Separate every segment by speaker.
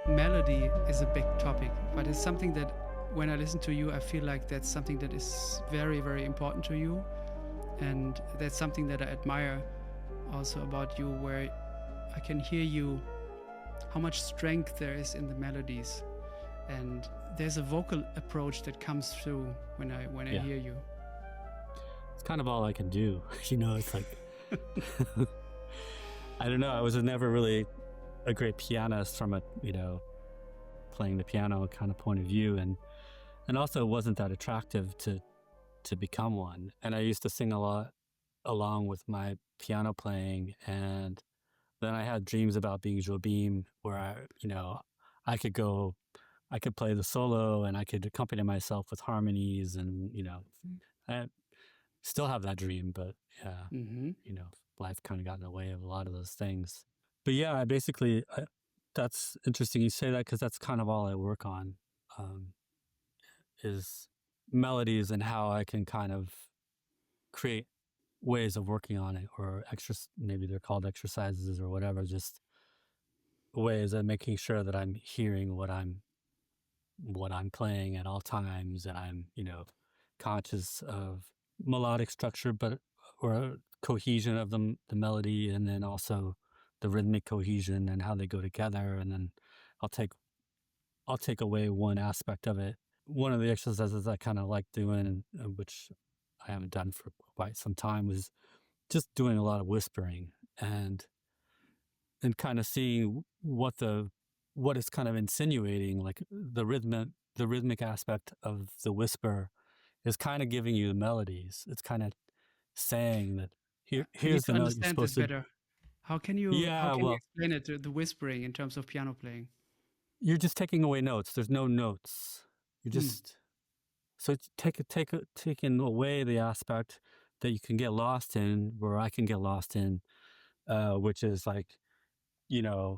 Speaker 1: melody is a big topic, but it's something that when I listen to you, I feel like that's something that is very, very important to you. And that's something that I admire also about you, where I can hear you, how much strength there is in the melodies. And there's a vocal approach that comes through when I hear you.
Speaker 2: It's kind of all I can do. It's like, I don't know. I was never really a great pianist from a, playing the piano kind of point of view. And also it wasn't that attractive to become one. And I used to sing a lot along with my piano playing. And then I had dreams about being Jobim, where I could play the solo and I could accompany myself with harmonies and, I still have that dream, but yeah, life kind of got in the way of a lot of those things. But yeah, that's interesting you say that, because that's kind of all I work on, is melodies and how I can kind of create ways of working on it, or maybe they're called exercises or whatever, just ways of making sure that I'm hearing what I'm playing at all times, and I'm, conscious of melodic structure, or cohesion of the melody, and then also the rhythmic cohesion and how they go together. And then I'll take away one aspect of it. One of the exercises I kind of like doing, which I haven't done for quite some time, was just doing a lot of whispering and kind of seeing what it's kind of insinuating, like the rhythmic aspect of the whisper is kind of giving you the melodies. It's kind of saying that
Speaker 1: I need
Speaker 2: here's
Speaker 1: to
Speaker 2: the note you're
Speaker 1: understand this
Speaker 2: supposed to.
Speaker 1: better. How can you
Speaker 2: Yeah, well,
Speaker 1: explain it, the whispering in terms of piano playing?
Speaker 2: you're just taking away notes. There's no notes. You just so it's taking away the aspect that you can get lost in, where I can get lost in, which is like, am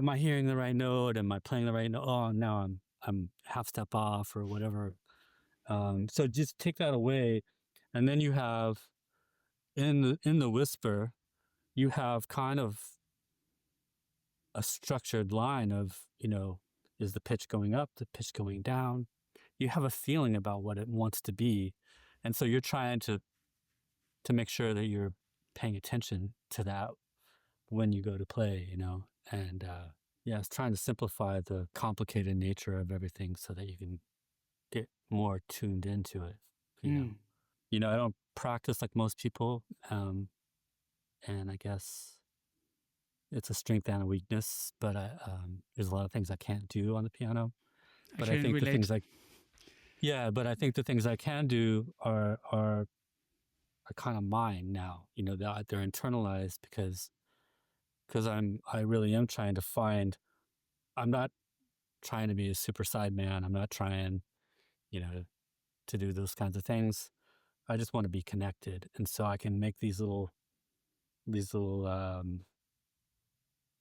Speaker 2: I hearing the right note? Am I playing the right note? Oh, now I'm half step off or whatever. So just take that away, and then you have in the whisper, you have kind of a structured line of, is the pitch going up, the pitch going down? You have a feeling about what it wants to be, and so you're trying to make sure that you're paying attention to that when you go to play, and yeah, it's trying to simplify the complicated nature of everything so that you can get more tuned into it. I don't practice like most people, and I guess it's a strength and a weakness, but there's a lot of things I can't do on the piano. But I think the things but I think the things I can do are kind of mine now. They're internalized because I really am trying to find. I'm not trying to be a super side man. I'm not trying, to do those kinds of things. I just want to be connected, and so I can make these little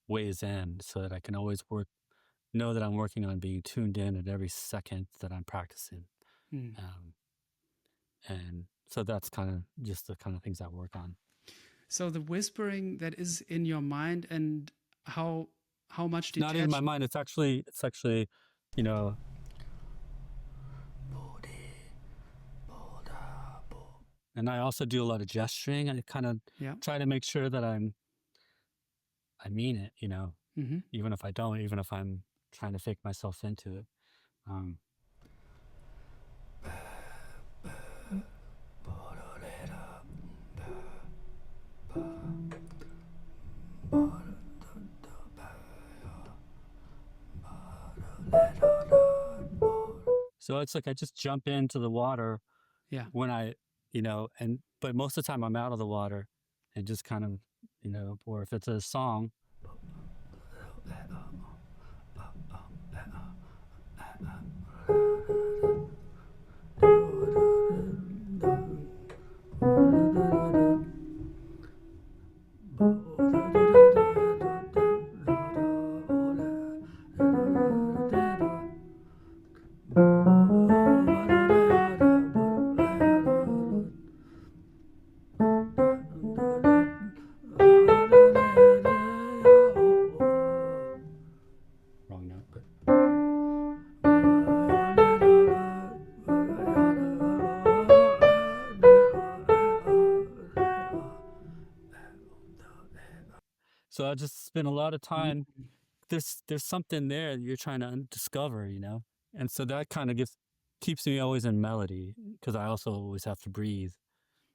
Speaker 2: ways in, so that I can always know that I'm working on being tuned in at every second that I'm practicing. And so that's kind of just the kind of things I work on.
Speaker 1: So the whispering that is in your mind, and how much detached?
Speaker 2: Not in my mind. It's actually, and I also do a lot of gesturing. I kind of try to make sure that I mean it, even if I don't, even if I'm trying to fake myself into it. So it's like I just jump into the water when but most of the time I'm out of the water and just kind of, or if it's a song. So I just spend a lot of
Speaker 1: Mm.
Speaker 2: time. There's something there that you're trying to discover, you know, and so that kind of keeps me always in melody because I also always have to breathe,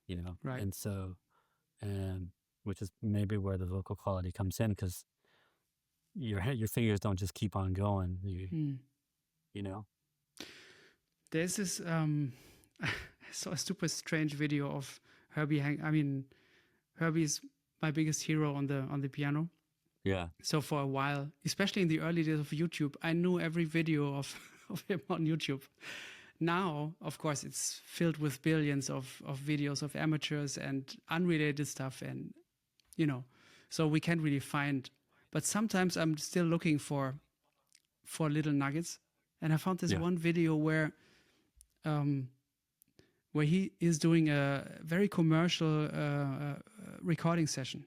Speaker 2: you know,
Speaker 1: Right.
Speaker 2: and so and which is maybe where the vocal quality comes in because your fingers don't just keep on going,
Speaker 1: Mm.
Speaker 2: you know.
Speaker 1: There's this I saw a super strange video of Herbie is my biggest hero on the piano.
Speaker 2: Yeah,
Speaker 1: So for a while, especially in the early days of YouTube, I knew every video of of him on YouTube. Now, of course, it's filled with billions of videos of amateurs and unrelated stuff, and you know, so we can't really find. But sometimes I'm still looking for little nuggets, and I found this
Speaker 2: yeah,
Speaker 1: one video um, where he is doing a very commercial recording session,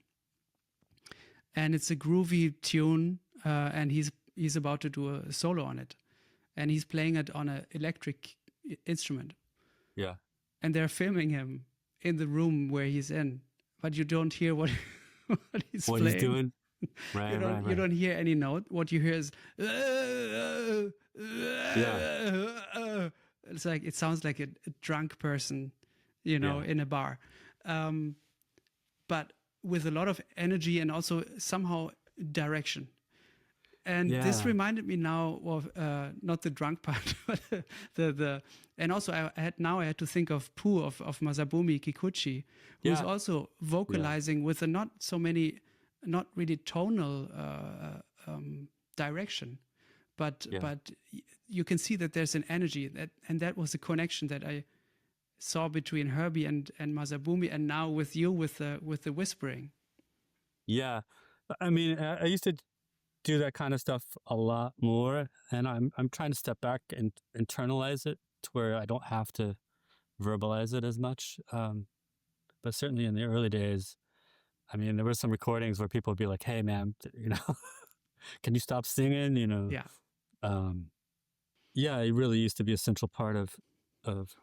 Speaker 1: and it's a groovy tune, and he's about to do a solo on it, and he's playing it on an electric instrument,
Speaker 2: yeah.
Speaker 1: and they're filming him in the room where he's in, but you don't hear what what he's
Speaker 2: What he's
Speaker 1: playing.
Speaker 2: doing, right, right,
Speaker 1: You
Speaker 2: right.
Speaker 1: don't hear any note. What you hear is
Speaker 2: Yeah,
Speaker 1: it's like it sounds like a drunk person, you know,
Speaker 2: yeah,
Speaker 1: in a bar, but with a lot of energy and also somehow direction. And this
Speaker 2: yeah,
Speaker 1: reminded me now of not the drunk part, but the and also I had to think of Pooh of Masabumi Kikuchi, who's
Speaker 2: yeah,
Speaker 1: also
Speaker 2: yeah,
Speaker 1: vocalizing with a not really tonal direction, but
Speaker 2: yeah.
Speaker 1: you can see that there's an energy and that was a connection that I saw between Herbie and Masabumi, and now with you with the whispering.
Speaker 2: Yeah. I mean, I used to do that kind of stuff a lot more, and I'm trying to step back and internalize it to where I don't have to verbalize it as much. But certainly in the early days, I mean, there were some recordings where people would be like, "Hey, man, you know, can you stop singing?" You know,
Speaker 1: Yeah.
Speaker 2: um, yeah, it really used to be a central part of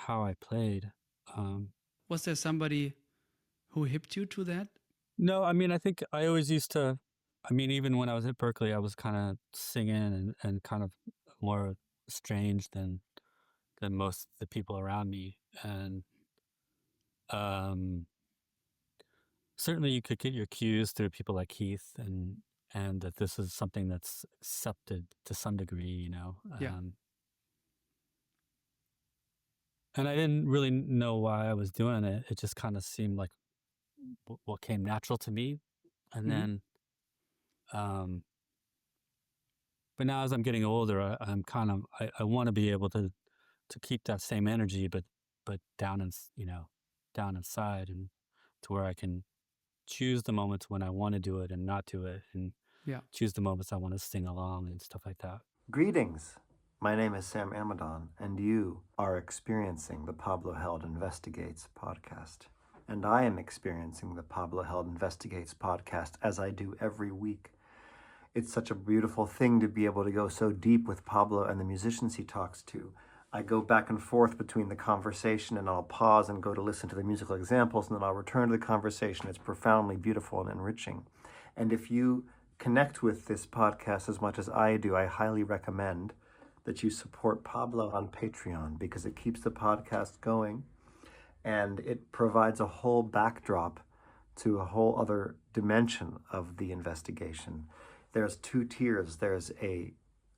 Speaker 2: how I played. Um,
Speaker 1: Was there somebody who hipped you to that?
Speaker 2: no, I mean, I think I always used to. I mean, even when I was at Berkeley, I was kind of singing and kind of more strange than most of the people around me, and um, certainly you could get your cues through people like Keith and that this is something that's accepted to some degree, you know.
Speaker 1: Yeah.
Speaker 2: And I didn't really know why I was doing it. It just kind of seemed like what came natural to me. And
Speaker 1: Hmm.
Speaker 2: then, but now as I'm getting older, I'm kind of I want to be able to keep that same energy, but down in you know down inside, and to where I can choose the moments when I want to do it and not do it, and
Speaker 1: Yeah.
Speaker 2: choose the moments I want to sing along and stuff like that.
Speaker 3: Greetings. My name is Sam Amadon, and you are experiencing the Pablo Held Investigates podcast. And I am experiencing the Pablo Held Investigates podcast as I do every week. It's such a beautiful thing to be able to go so deep with Pablo and the musicians he talks to. I go back and forth between the conversation, and I'll pause and go to listen to the musical examples, and then I'll return to the conversation. It's profoundly beautiful and enriching. And if you connect with this podcast as much as I do, I highly recommend that you support Pablo on Patreon, because it keeps the podcast going and it provides a whole backdrop to a whole other dimension of the investigation. There's two tiers. There's a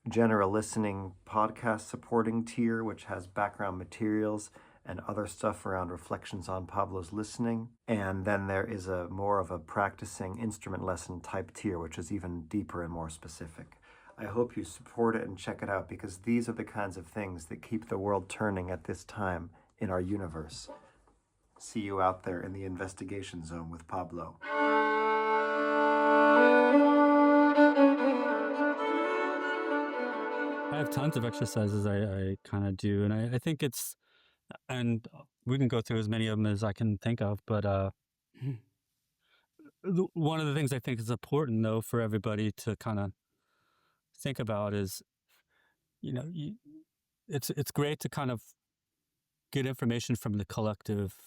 Speaker 3: general listening podcast supporting tier, which has background materials and other stuff around reflections on Pablo's listening. And then there is a more of a practicing instrument lesson type tier, which is even deeper and more specific. I hope you support it and check it out, because these are the kinds of things that keep the world turning at this time in our universe. See you out there in the investigation zone with Pablo.
Speaker 2: I have tons of exercises I kind of do, and I think it's, and we can go through as many of them as I can think of, but
Speaker 1: Mhm.
Speaker 2: one of the things I think is important though for everybody to kind of think about is, you know, it's great to kind of get information from the collective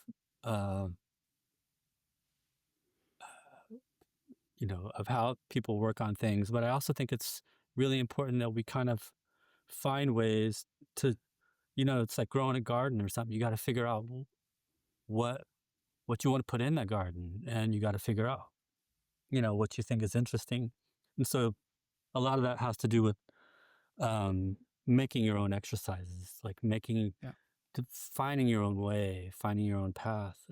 Speaker 2: uh, of how people work on things. But I also think it's really important that we kind of find ways to, it's like growing a garden or something. You got to figure out what you want to put in that garden, and you got to figure out, what you think is interesting. And so a lot of that has to do with making your own exercises, like
Speaker 1: Yeah.
Speaker 2: finding your own way, finding your own path,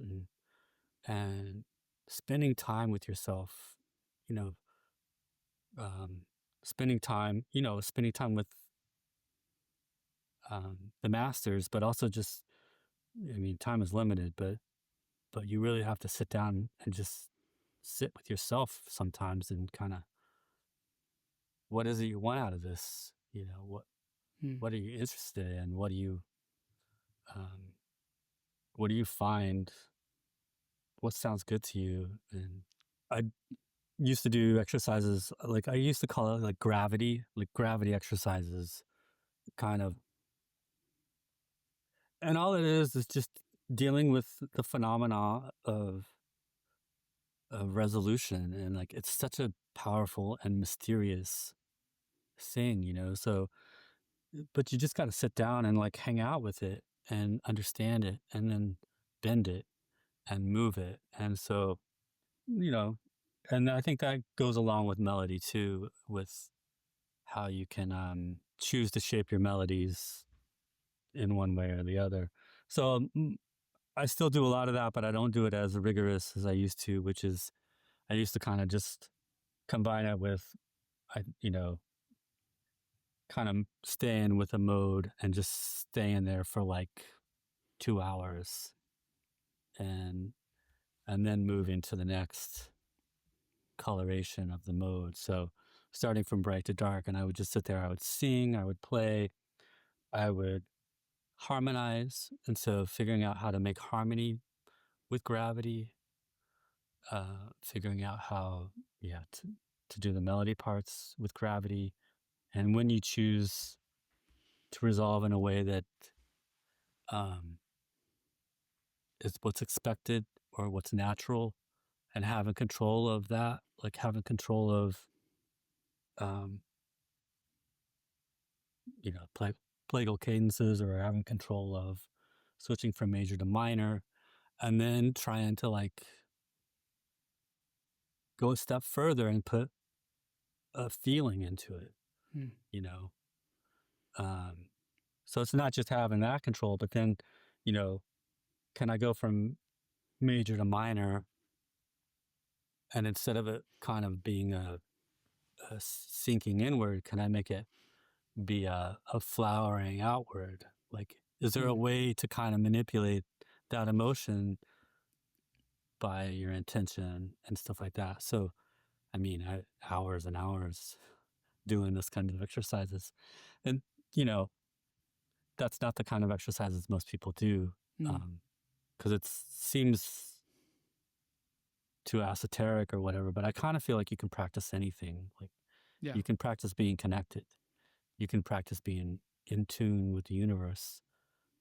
Speaker 2: and spending time with yourself, you know, spending time with the masters, but also just, I mean, time is limited, but you really have to sit down and just sit with yourself sometimes and kind of, what is it you want out of this? What are you interested in? What do you find? What sounds good to you? And I used to do exercises, like I used to call it like gravity exercises, kind of. And all it is just dealing with the phenomena of resolution. And like, it's such a powerful and mysterious thing, So, but you just got to sit down and like hang out with it and understand it, and then bend it and move it. And so, and I think that goes along with melody too, with how you can choose to shape your melodies in one way or the other. So I still do a lot of that, but I don't do it as rigorous as I used to, which is I used to kind of just combine it with, kind of staying with a mode and just staying there for like 2 hours, and then moving to the next coloration of the mode. So starting from bright to dark, and I would just sit there, I would sing, I would play, I would harmonize. And so figuring out how to make harmony with gravity, figuring out how, to do the melody parts with gravity. And when you choose to resolve in a way that is what's expected or what's natural, and having control of that, like having control of, plagal cadences, or having control of switching from major to minor, and then trying to like go a step further and put a feeling into it, you know. So it's not just having that control, but then, can I go from major to minor, and instead of it kind of being a sinking inward, can I make it be a flowering outward? Like, is there a way to kind of manipulate that emotion by your intention and stuff like that? So, I mean, hours and hours doing this kind of exercises. And, that's not the kind of exercises most people do, because it seems too esoteric or whatever. But I kind of feel like you can practice anything. Like, you can practice being connected. You can practice being in tune with the universe.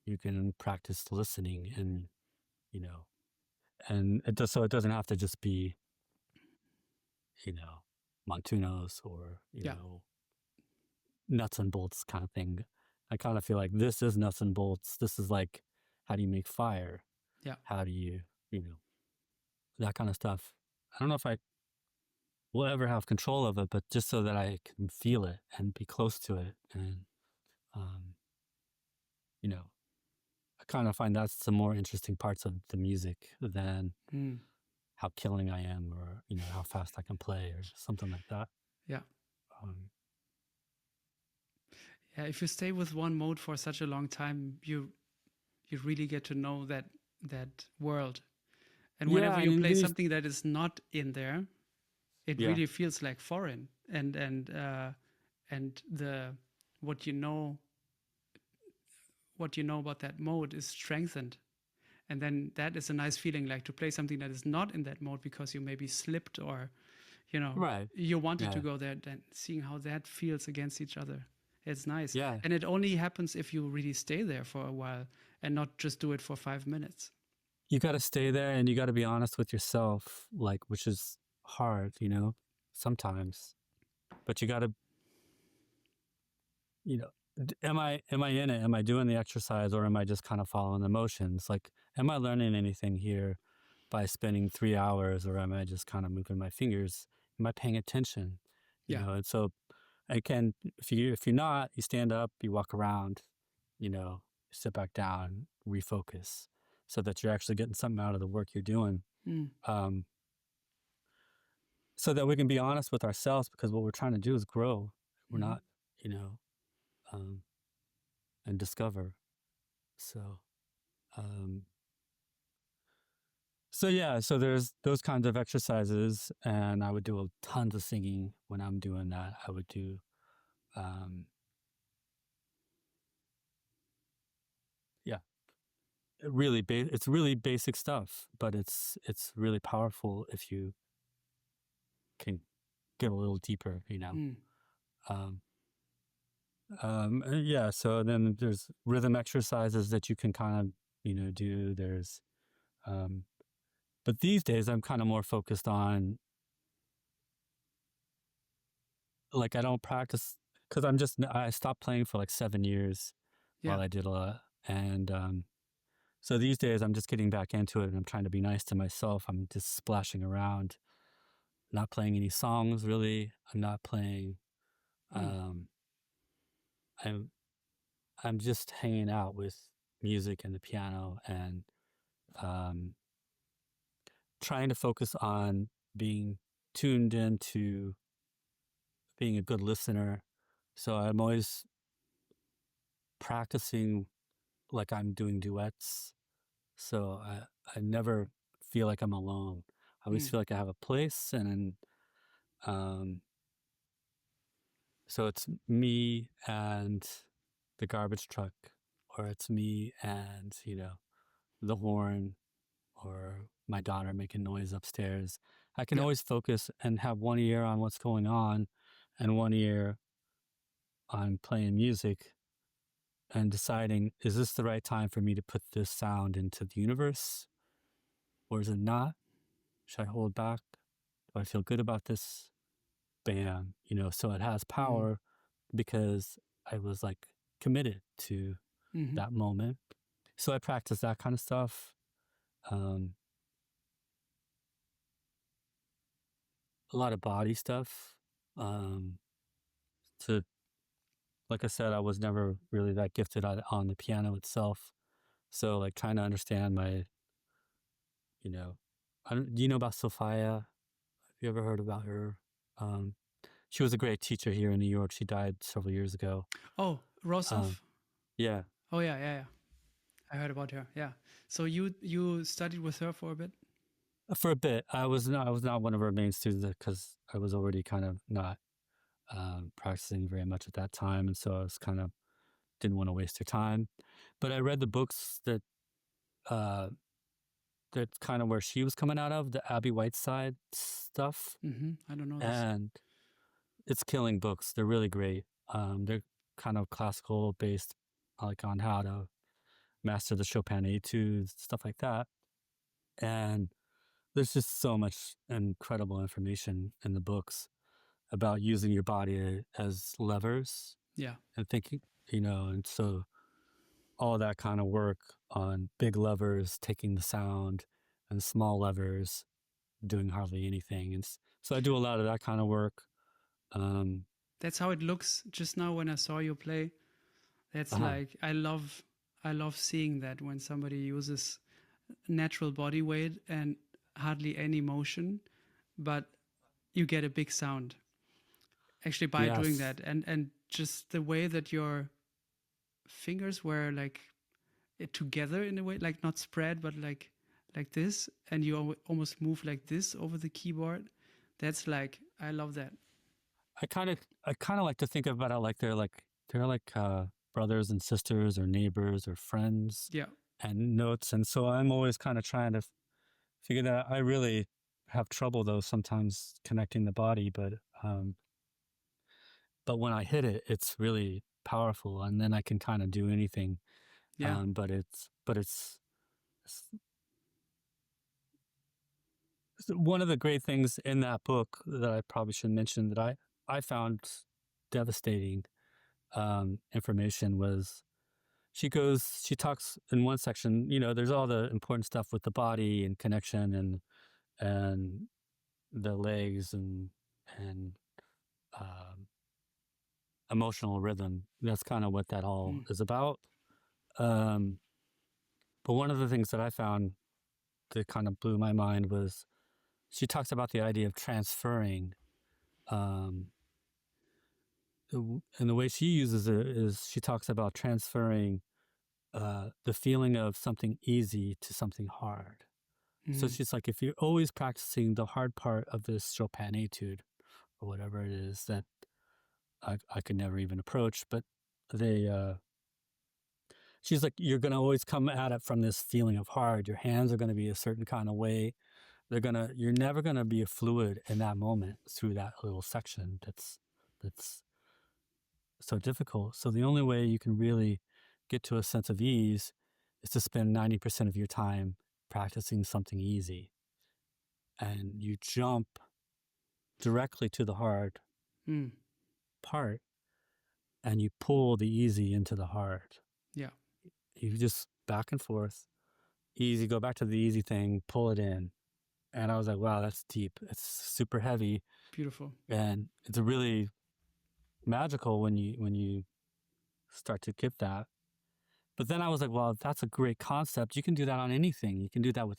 Speaker 2: You can practice listening, and, and so it doesn't have to just be, Montunos or, nuts and bolts kind of thing. I kind of feel like this is nuts and bolts. This is like, how do you make fire?
Speaker 1: Yeah.
Speaker 2: How do you, that kind of stuff. I don't know if I will ever have control of it, but just so that I can feel it and be close to it. And, I kind of find that's the more interesting parts of the music than how killing I am, or, how fast I can play, or something like that.
Speaker 1: Yeah. Yeah, if you stay with one mode for such a long time, you really get to know that world. And whenever you play something that is not in there, it really feels like foreign. And the what you know about that mode is strengthened. And then that is a nice feeling, like to play something that is not in that mode because you maybe slipped, or you wanted to go there. Then seeing how that feels against each other, it's nice.
Speaker 2: Yeah.
Speaker 1: And it only happens if you really stay there for a while and not just do it for 5 minutes.
Speaker 2: You got to stay there, and you got to be honest with yourself, like, which is hard, sometimes. But you got to, am I in it? Am I doing the exercise, or am I just kind of following the motions? Like, am I learning anything here by spending 3 hours, or am I just kind of moving my fingers? Am I paying attention?
Speaker 1: Yeah.
Speaker 2: And so if you're not, you stand up, you walk around, sit back down, refocus, so that you're actually getting something out of the work you're doing.
Speaker 1: Mm.
Speaker 2: So that we can be honest with ourselves, because what we're trying to do is grow. We're not, and discover. So, so there's those kinds of exercises, and I would do tons of singing when I'm doing that. I would do, it's really basic stuff, but it's really powerful if you can get a little deeper,
Speaker 1: Mm.
Speaker 2: So then there's rhythm exercises that you can kind of, do. There's, but these days I'm kind of more focused on, like, I don't practice because I stopped playing for like 7 years
Speaker 1: Yeah.
Speaker 2: while I did a lot. And, so these days I'm just getting back into it, and I'm trying to be nice to myself. I'm just splashing around, not playing any songs really. I'm not playing, I'm I'm just hanging out with music and the piano, and trying to focus on being tuned into being a good listener. So I'm always practicing like I'm doing duets. So I never feel like I'm alone. I always feel like I have a place, and so it's me and the garbage truck, or it's me and, the horn, or my daughter making noise upstairs. I can
Speaker 1: Yeah.
Speaker 2: always focus and have one ear on what's going on and one ear on playing music, and deciding, is this the right time for me to put this sound into the universe, or is it not? Should I hold back? Do I feel good about this? Bam, so it has power because I was like committed to
Speaker 1: Mm-hmm.
Speaker 2: that moment. So I practice that kind of stuff. A lot of body stuff. To Like I said, I was never really that gifted on the piano itself. So, like, trying to understand my, do you know about Sophia? Have you ever heard about her? She was a great teacher here in New York. She died several years ago.
Speaker 1: Oh, Rosov.
Speaker 2: Yeah.
Speaker 1: Oh yeah. I heard about her. Yeah. So you studied with her for a bit?
Speaker 2: For a bit. I was not one of her main students, because I was already kind of not practicing very much at that time, and so I was kind of didn't want to waste her time. But I read the books that's kind of where she was coming out of, the Abby Whiteside stuff.
Speaker 1: I don't know this.
Speaker 2: And it's killing books. They're really great. They're kind of classical based, like on how to master the Chopin etudes, stuff like that. And there's just so much incredible information in the books about using your body as levers.
Speaker 1: Yeah.
Speaker 2: And thinking, and so all that kind of work on big levers taking the sound, and small levers doing hardly anything. And so I do a lot of that kind of work.
Speaker 1: That's how it looks just now when I saw you play. That's like, I love seeing that when somebody uses natural body weight and hardly any motion, but you get a big sound actually by doing that. And just the way that your fingers were like together in a way, like not spread, but like this, and you almost move like this over the keyboard. That's like, I love that.
Speaker 2: I kind of like to think about it like they're like brothers and sisters, or neighbors, or friends.
Speaker 1: Yeah.
Speaker 2: And notes. And so I'm always kind of trying to figure that out. I really have trouble though sometimes connecting the body, but when I hit it, it's really powerful, and then I can kind of do anything.
Speaker 1: Yeah.
Speaker 2: But it's one of the great things in that book that I probably should mention that I found devastating information was she talks in one section, there's all the important stuff with the body and connection and the legs and um, emotional rhythm. That's kind of what that all is about. But one of the things that I found that kind of blew my mind was she talks about the idea of transferring. And the way she uses it is she talks about transferring the feeling of something easy to something hard. So she's like, if you're always practicing the hard part of this Chopin etude or whatever it is that I could never even approach, but she's like, you're going to always come at it from this feeling of hard. Your hands are going to be a certain kind of way. You're never going to be fluid in that moment through that little section that's so difficult. So the only way you can really get to a sense of ease is to spend 90% of your time practicing something easy. And you jump directly to the hard part and you pull the easy into the hard.
Speaker 1: Yeah.
Speaker 2: You just back and forth, easy, go back to the easy thing, pull it in. And I was like, wow, that's deep. It's super heavy.
Speaker 1: Beautiful.
Speaker 2: And it's really magical when you start to get that. But then I was like, well, that's a great concept. You can do that on anything. You can do that with,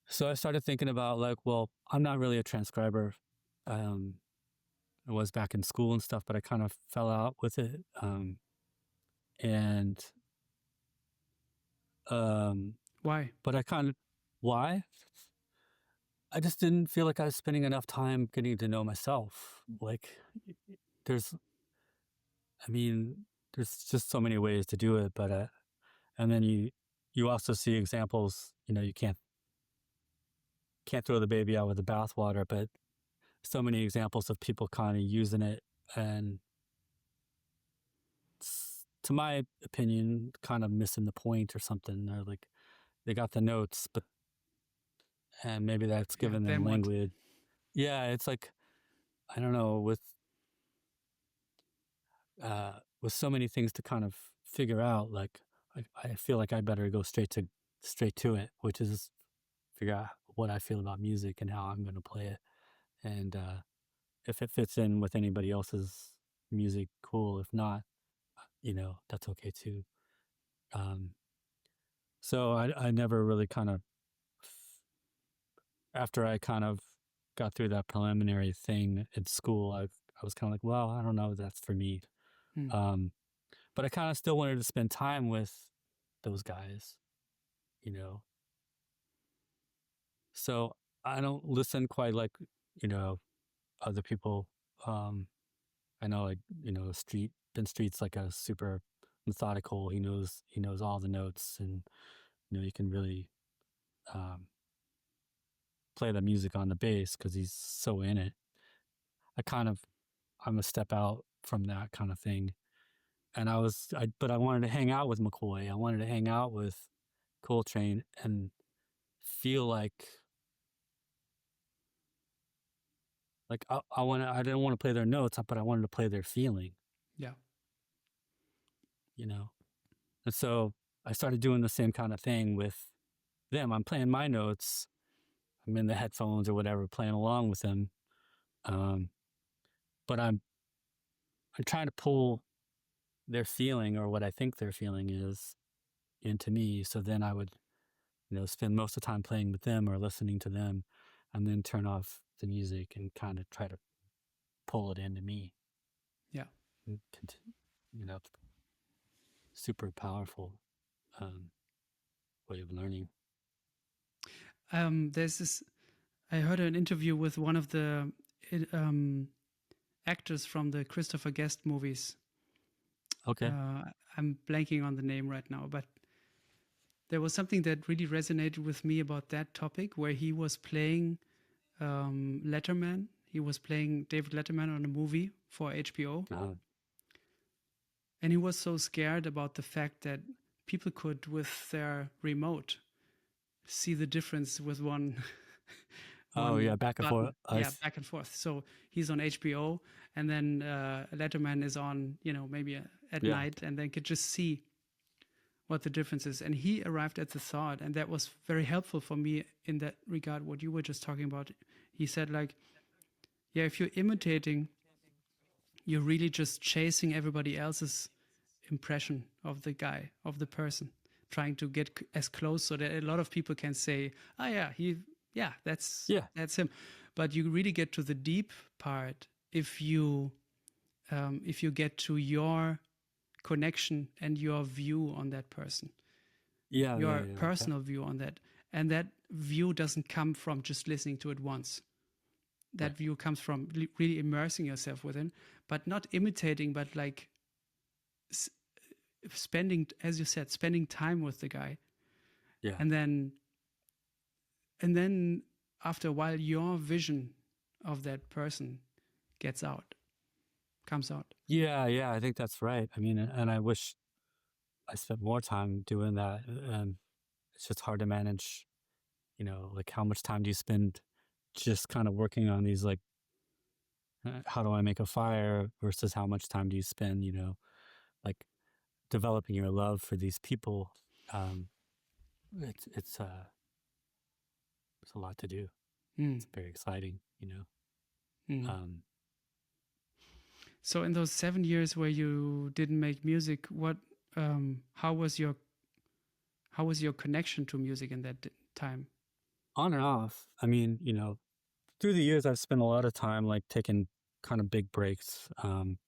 Speaker 2: So I started thinking about like, well, I'm not really a transcriber. I was back in school and stuff, but I kind of fell out with it.
Speaker 1: Why?
Speaker 2: But why? I just didn't feel like I was spending enough time getting to know myself. Like there's just so many ways to do it, but, and then you also see examples, you can't throw the baby out with the bathwater, but so many examples of people kind of using it and, to my opinion, kind of missing the point or something. Or like they got the notes, and maybe that's given them language. Yeah, it's like, I don't know, with so many things to kind of figure out, like I feel like I better go straight to it, which is figure out what I feel about music and how I'm going to play it. And if it fits in with anybody else's music, cool. If not, that's okay too. So I never really kind of, after I kind of got through that preliminary thing in school, I was kind of like, well, I don't know if that's for me. But I kind of still wanted to spend time with those guys, So I don't listen quite like, other people. I know, like, Ben Street's like a super methodical. He knows all the notes, and you can really play the music on the bass because he's so in it. I'm a step out from that kind of thing. And but I wanted to hang out with McCoy. I wanted to hang out with Coltrane and feel like I didn't want to play their notes, but I wanted to play their feeling.
Speaker 1: Yeah.
Speaker 2: And so I started doing the same kind of thing with them. I'm playing my notes. I'm in the headphones or whatever, playing along with them. But I'm trying to pull their feeling, or what I think their feeling is, into me. So then I would, spend most of the time playing with them or listening to them, and then turn off the music and kind of try to pull it into me.
Speaker 1: Yeah.
Speaker 2: Super powerful way of learning.
Speaker 1: There's this, I heard an interview with one of the actors from the Christopher Guest movies.
Speaker 2: Okay.
Speaker 1: I'm blanking on the name right now, but there was something that really resonated with me about that topic, where he was playing Letterman. He was playing David Letterman on a movie for HBO. And he was so scared about the fact that people could, with their remote, see the difference with one
Speaker 2: Oh yeah,
Speaker 1: one
Speaker 2: back and
Speaker 1: button.
Speaker 2: forth.
Speaker 1: Yeah, back and forth. So he's on HBO, and then Letterman is on, maybe at
Speaker 2: Yeah.
Speaker 1: night, and then could just see what the difference is. And he arrived at the thought, and that was very helpful for me in that regard. What you were just talking about, he said, like, yeah, if you're imitating, you're really just chasing everybody else's impression of the guy, of the person, trying to get as close so that a lot of people can say, "Oh yeah, that's
Speaker 2: Yeah.
Speaker 1: him." But you really get to the deep part if you get to your connection and your view on that person,
Speaker 2: Yeah.
Speaker 1: your
Speaker 2: Yeah.
Speaker 1: personal view on that, and that view doesn't come from just listening to it once. That
Speaker 2: Right.
Speaker 1: view comes from really immersing yourself within, but not imitating, but like spending, as you said, spending time with the guy.
Speaker 2: Yeah.
Speaker 1: And then after a while, your vision of that person comes out.
Speaker 2: Yeah. Yeah. I think that's right. I mean, and I wish I spent more time doing that. And it's just hard to manage, like how much time do you spend just kind of working on these, like, how do I make a fire versus how much time do you spend, like developing your love for these people. It's a lot to do.
Speaker 1: Mm.
Speaker 2: It's very exciting,
Speaker 1: Mm. So in those 7 years where you didn't make music, how was your connection to music in that time?
Speaker 2: On and off. I mean, through the years, I've spent a lot of time like taking kind of big breaks, and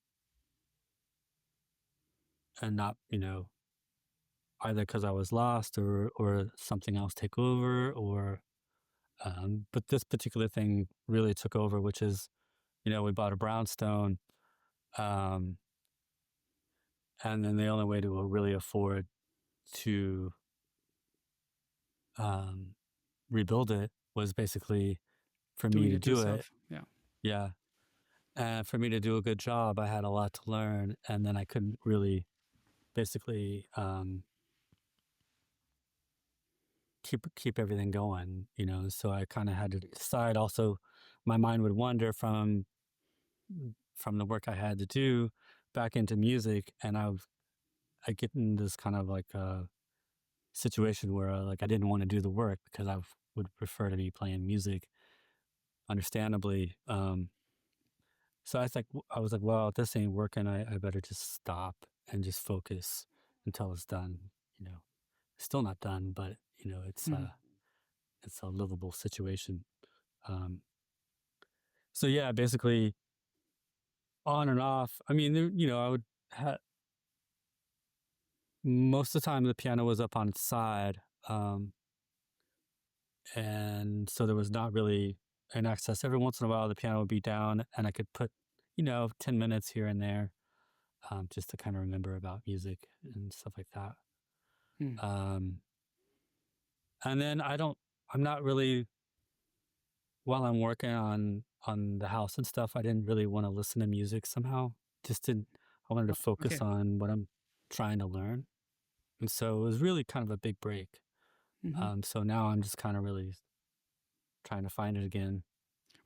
Speaker 2: not, either because I was lost or something else take over, or but this particular thing really took over, which is, we bought a brownstone, and then the only way to really afford to rebuild it was basically for me
Speaker 1: Doing
Speaker 2: to
Speaker 1: it
Speaker 2: do it.
Speaker 1: yourself. Yeah.
Speaker 2: Yeah. And for me to do a good job, I had a lot to learn, and then I couldn't really basically keep everything going, so I kind of had to decide. Also, my mind would wander from the work I had to do back into music, and I get in this kind of like situation where like I didn't want to do the work because I would prefer to be playing music, understandably. So I was like, well, if this ain't working, I better just stop and just focus until it's done. Still not done, but it's it's a livable situation. So yeah, basically on and off. I mean, I would most of the time the piano was up on its side, and so there was not really an access. Every once in a while, the piano would be down, and I could put 10 minutes here and there, just to kind of remember about music and stuff like that. And then I'm not really, while I'm working on the house and stuff, I didn't really want to listen to music somehow. I wanted to focus on what I'm trying to learn. And so it was really kind of a big break. So now I'm just kind of really trying to find it again.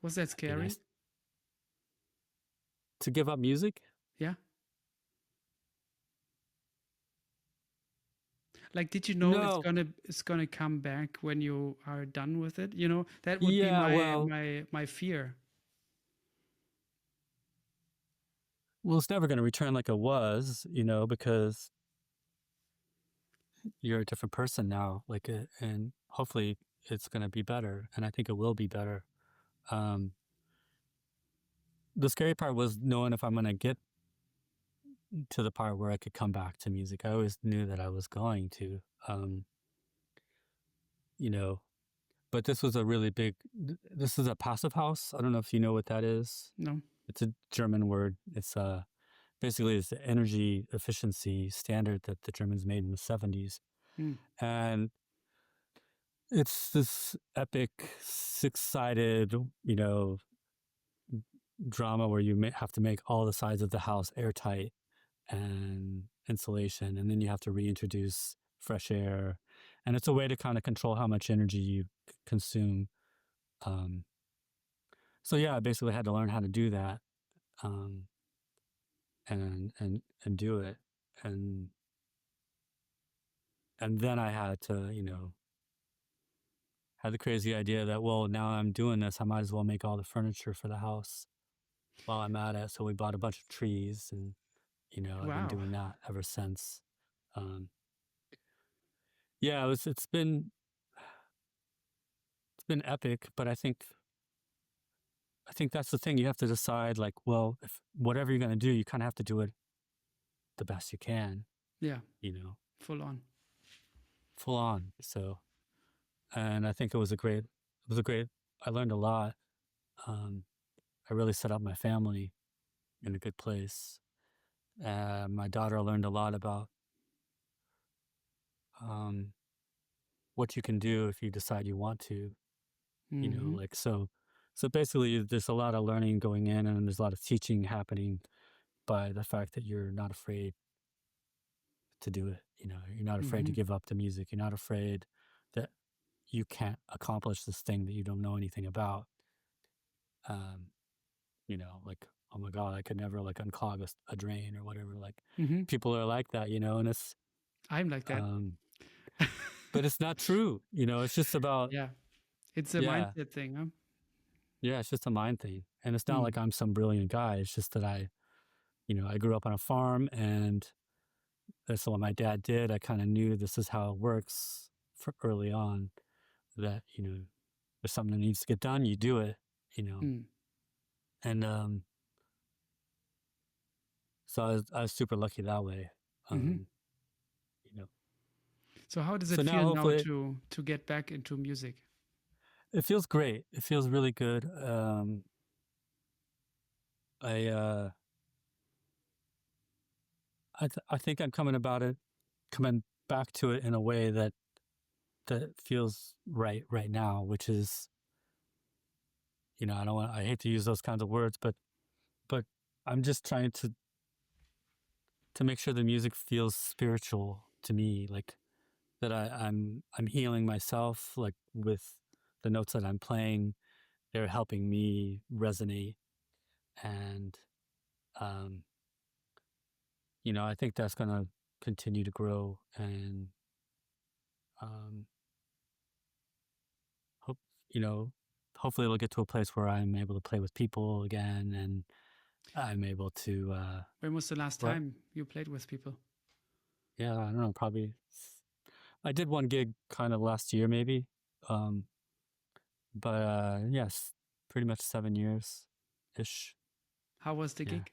Speaker 1: Was that scary?
Speaker 2: To give up music?
Speaker 1: Yeah. Like, did you know
Speaker 2: No.
Speaker 1: it's gonna come back when you are done with it? That would be my fear.
Speaker 2: Well, it's never going to return like it was, because you're a different person now, and hopefully it's going to be better, and I think it will be better. The scary part was knowing if I'm going to get to the part where I could come back to music. I always knew that I was going to, but this was this is a passive house. I don't know if you know what that is.
Speaker 1: No.
Speaker 2: It's a German word. It's basically it's the energy efficiency standard that the Germans made in the 70s. And it's this epic 6-sided, drama where you have to make all the sides of the house airtight and insulation, and then you have to reintroduce fresh air, and it's a way to kind of control how much energy you consume. So yeah, I basically had to learn how to do that, and do it, and then I had to, had the crazy idea that, well, now I'm doing this, I might as well make all the furniture for the house while I'm at it. So we bought a bunch of trees, and I've been
Speaker 1: Wow.
Speaker 2: doing that ever since. Yeah, it's been epic, but I think that's the thing. You have to decide, like, well, if whatever you're going to do, you kind of have to do it the best you can,
Speaker 1: Yeah.
Speaker 2: you know,
Speaker 1: Full on.
Speaker 2: full on. So, and I think it was a great, I learned a lot. I really set up my family in a good place. My daughter learned a lot about what you can do if you decide you want to, like, so basically there's a lot of learning going in, and there's a lot of teaching happening by the fact that you're not afraid to do it. You're not afraid to give up the music. You're not afraid that you can't accomplish this thing that you don't know anything about. Like, oh my God, I could never like unclog a drain or whatever. Like, people are like that, and it's,
Speaker 1: I'm like that.
Speaker 2: but it's not true. It's just about,
Speaker 1: Yeah. It's a
Speaker 2: yeah,
Speaker 1: mindset thing, huh?
Speaker 2: yeah, it's just a mind thing. And it's not like I'm some brilliant guy. It's just that I grew up on a farm, and that's what my dad did. I kind of knew this is how it works for early on, that, there's something that needs to get done, you do it, and so I was super lucky that way.
Speaker 1: So how does
Speaker 2: So
Speaker 1: it
Speaker 2: now
Speaker 1: feel now
Speaker 2: hopefully
Speaker 1: to get back into music?
Speaker 2: it feels great. It feels really good. I think I'm coming back to it in a way that feels right now, which is, I hate to use those kinds of words, but I'm just trying to make sure the music feels spiritual to me, like that I'm healing myself, like with the notes that I'm playing, they're helping me resonate. And I think that's going to continue to grow, and hope hopefully it'll get to a place where I'm able to play with people again, and I'm able to
Speaker 1: When was the last
Speaker 2: what?
Speaker 1: time you played with people?
Speaker 2: Yeah, I don't know, probably I did one gig kind of last year maybe, but yes, pretty much 7 years ish.
Speaker 1: How was the
Speaker 2: Yeah,
Speaker 1: gig?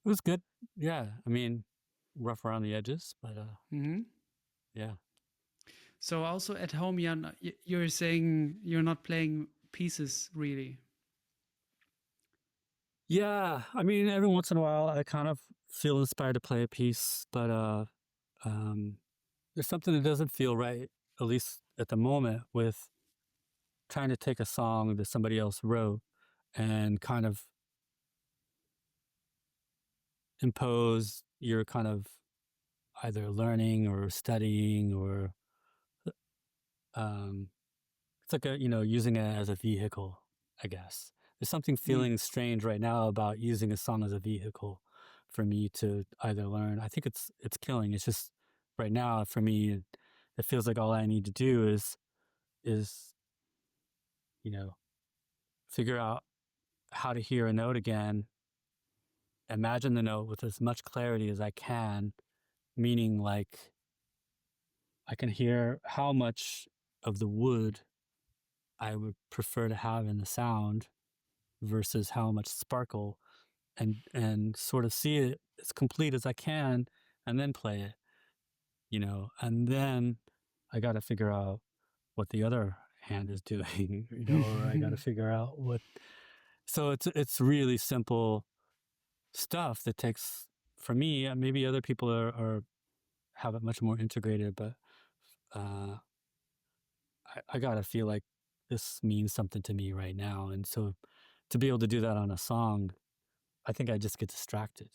Speaker 2: it was good. Yeah, I mean, rough around the edges, but yeah.
Speaker 1: So also at home, you're saying you're not playing pieces really.
Speaker 2: Yeah, I mean, every once in a while I kind of feel inspired to play a piece, but there's something that doesn't feel right, at least at the moment, with trying to take a song that somebody else wrote and kind of impose your kind of either learning or studying, or it's like using it as a vehicle, I guess. There's something feeling strange right now about using a song as a vehicle for me to either learn. I think it's killing. It's just right now for me, it feels like all I need to do is figure out how to hear a note again, imagine the note with as much clarity as I can, meaning like I can hear how much of the wood I would prefer to have in the sound versus how much sparkle, and sort of see it as complete as I can, and then play it, and then I got to figure out what the other hand is doing, or I got to figure out what. So it's really simple stuff that takes, for me, maybe other people are have it much more integrated, but I gotta feel like this means something to me right now. And so to be able to do that on a song, I think I just get distracted,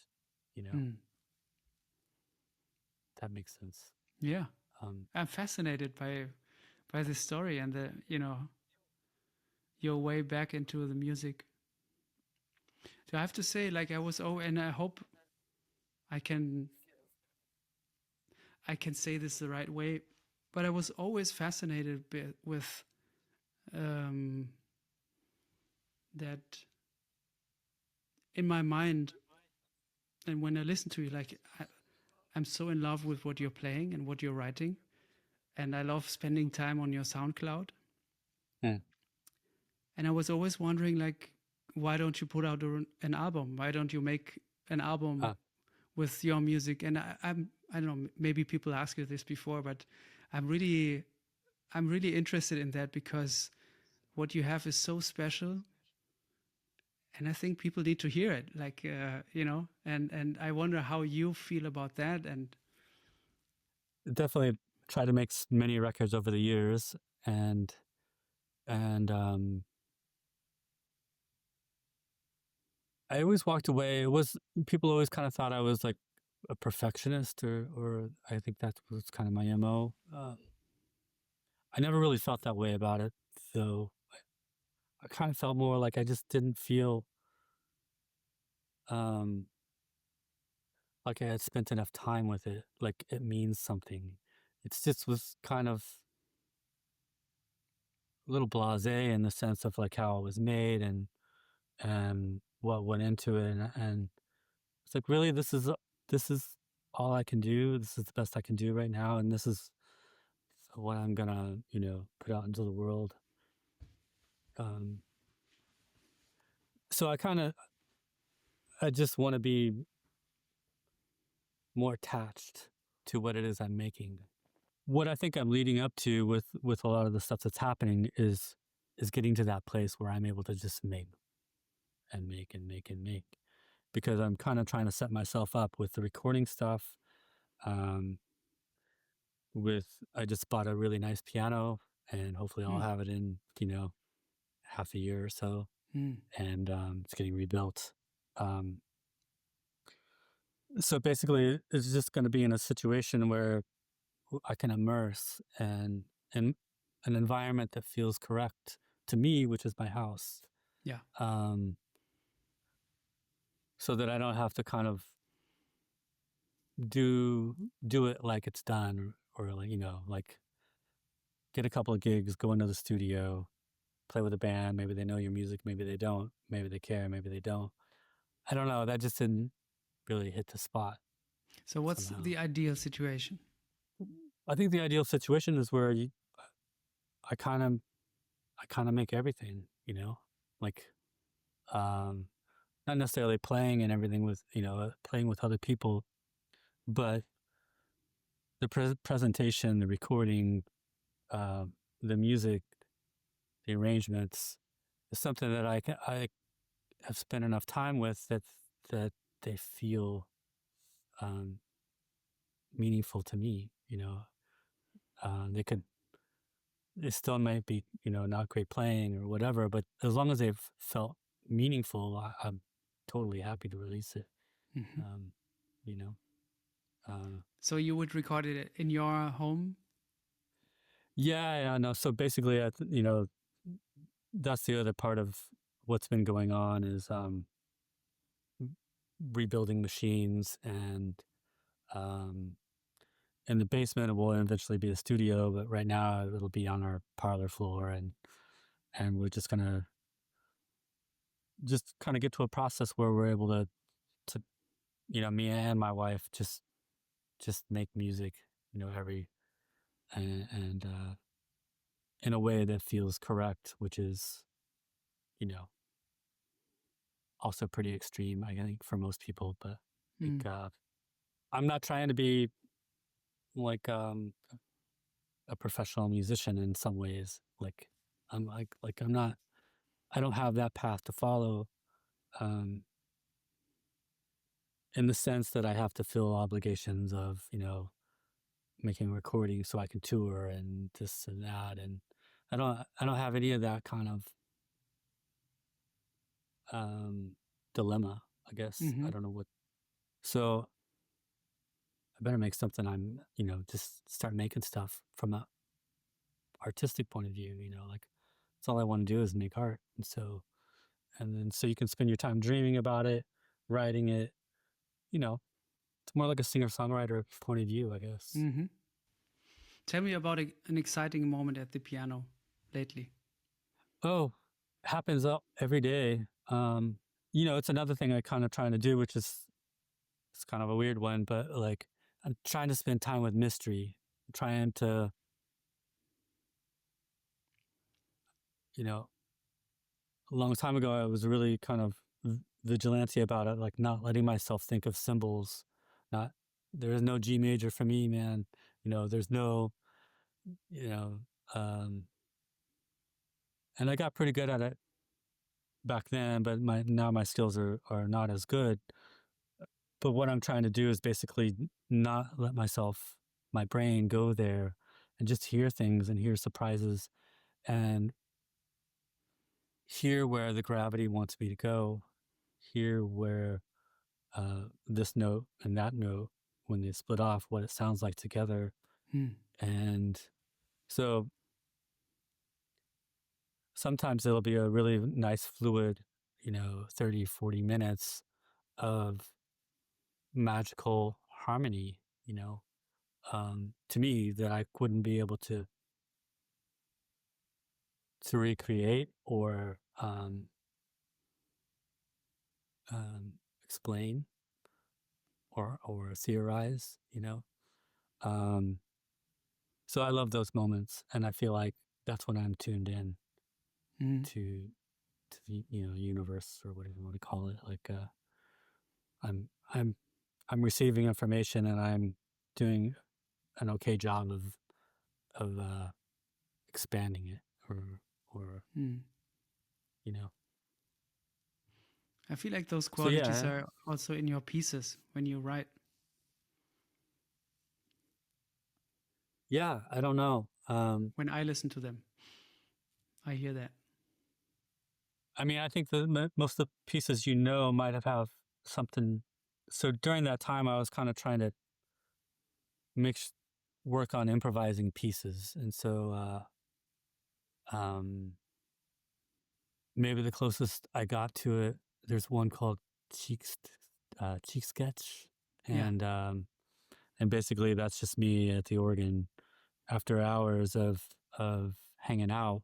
Speaker 2: that makes sense.
Speaker 1: Yeah, I'm fascinated by the story and the your way back into the music. So I have to say, like and I hope I can say this the right way, but I was always fascinated with that in my mind, and when I listen to you, like I'm so in love with what you're playing and what you're writing, and I love spending time on your SoundCloud.
Speaker 2: Yeah.
Speaker 1: And I was always wondering, like, why don't you put out an album? Why don't you make an album with your music? And I don't know, maybe people asked you this before, but I'm really interested in that because what you have is so special, and I think people need to hear it. Like and I wonder how you feel about that. And
Speaker 2: Definitely try to make many records over the years, and I always walked away. It was people always kind of thought I was like a perfectionist, or I think that was kind of my MO. I never really felt that way about it, though. I kind of felt more like I just didn't feel like I had spent enough time with it, like it means something. It's just was kind of a little blasé in the sense of like how it was made and what went into it, and it's like, really, this is all I can do. This is the best I can do right now, and this is what I'm gonna put out into the world. So I just want to be more attached to what it is I'm making. What I think I'm leading up to with a lot of the stuff that's happening is getting to that place where I'm able to just make and make and make and make, because I'm kind of trying to set myself up with the recording stuff. I just bought a really nice piano, and hopefully I'll have it in half a year or so, and it's getting rebuilt. So basically, it's just going to be in a situation where I can immerse and in an environment that feels correct to me, which is my house.
Speaker 1: Yeah.
Speaker 2: So that I don't have to kind of do it like it's done, or like like get a couple of gigs, go into the studio, play with a band. Maybe they know your music, maybe they don't. Maybe they care, maybe they don't. I don't know. That just didn't really hit the spot.
Speaker 1: So what's
Speaker 2: somehow.
Speaker 1: the ideal situation?
Speaker 2: I think the ideal situation is where I kind of make everything, like not necessarily playing and everything with playing with other people, but the presentation, the recording, the music, the arrangements is something that I have spent enough time with that they feel meaningful to me. They still might be not great playing or whatever, but as long as they've felt meaningful, I'm totally happy to release it.
Speaker 1: So you would record it in your home?
Speaker 2: Yeah, no. So basically, that's the other part of what's been going on is rebuilding machines, and in the basement it will eventually be a studio, but right now it'll be on our parlor floor, and we're just gonna kind of get to a process where we're able to me and my wife just make music every and in a way that feels correct, which is also pretty extreme, I think, for most people. But I'm not trying to be like a professional musician in some ways. Like I'm I'm not. I don't have that path to follow. In the sense that I have to fill obligations of making recordings so I can tour and this and that, and I don't have any of that kind of dilemma, I guess. I don't know what. So I better make something. I'm, just start making stuff from a artistic point of view. Like that's all I want to do is make art. And so you can spend your time dreaming about it, writing it. It's more like a singer-songwriter point of view, I guess.
Speaker 1: Mm-hmm. Tell me about an exciting moment at the piano lately.
Speaker 2: Oh, happens up every day. It's another thing I kind of trying to do, which is it's kind of a weird one, but like I'm trying to spend time with mystery, trying to, a long time ago, I was really kind of vigilante about it, like not letting myself think of symbols. There is no G major for me, man. There's no, and I got pretty good at it back then, but now my skills are not as good. But what I'm trying to do is basically not let my brain go there and just hear things and hear surprises and hear where the gravity wants me to go, hear where this note and that note, when they split off, what it sounds like together. And so sometimes it'll be a really nice fluid, 30, 40 minutes of magical harmony, to me that I wouldn't be able to recreate or explain or theorize, so I love those moments, and I feel like that's when I'm tuned in to the universe, or whatever you want to call it. Like I'm receiving information, and I'm doing an okay job of expanding it, or
Speaker 1: I feel like those qualities
Speaker 2: so, yeah.
Speaker 1: are also in your pieces when you write.
Speaker 2: Yeah, I don't know.
Speaker 1: When I listen to them, I hear that.
Speaker 2: I mean, I think most of the pieces might have something. So during that time, I was kind of trying to work on improvising pieces, and so maybe the closest I got to it, there's one called Cheek Sketch, and basically that's just me at the organ after hours of hanging out,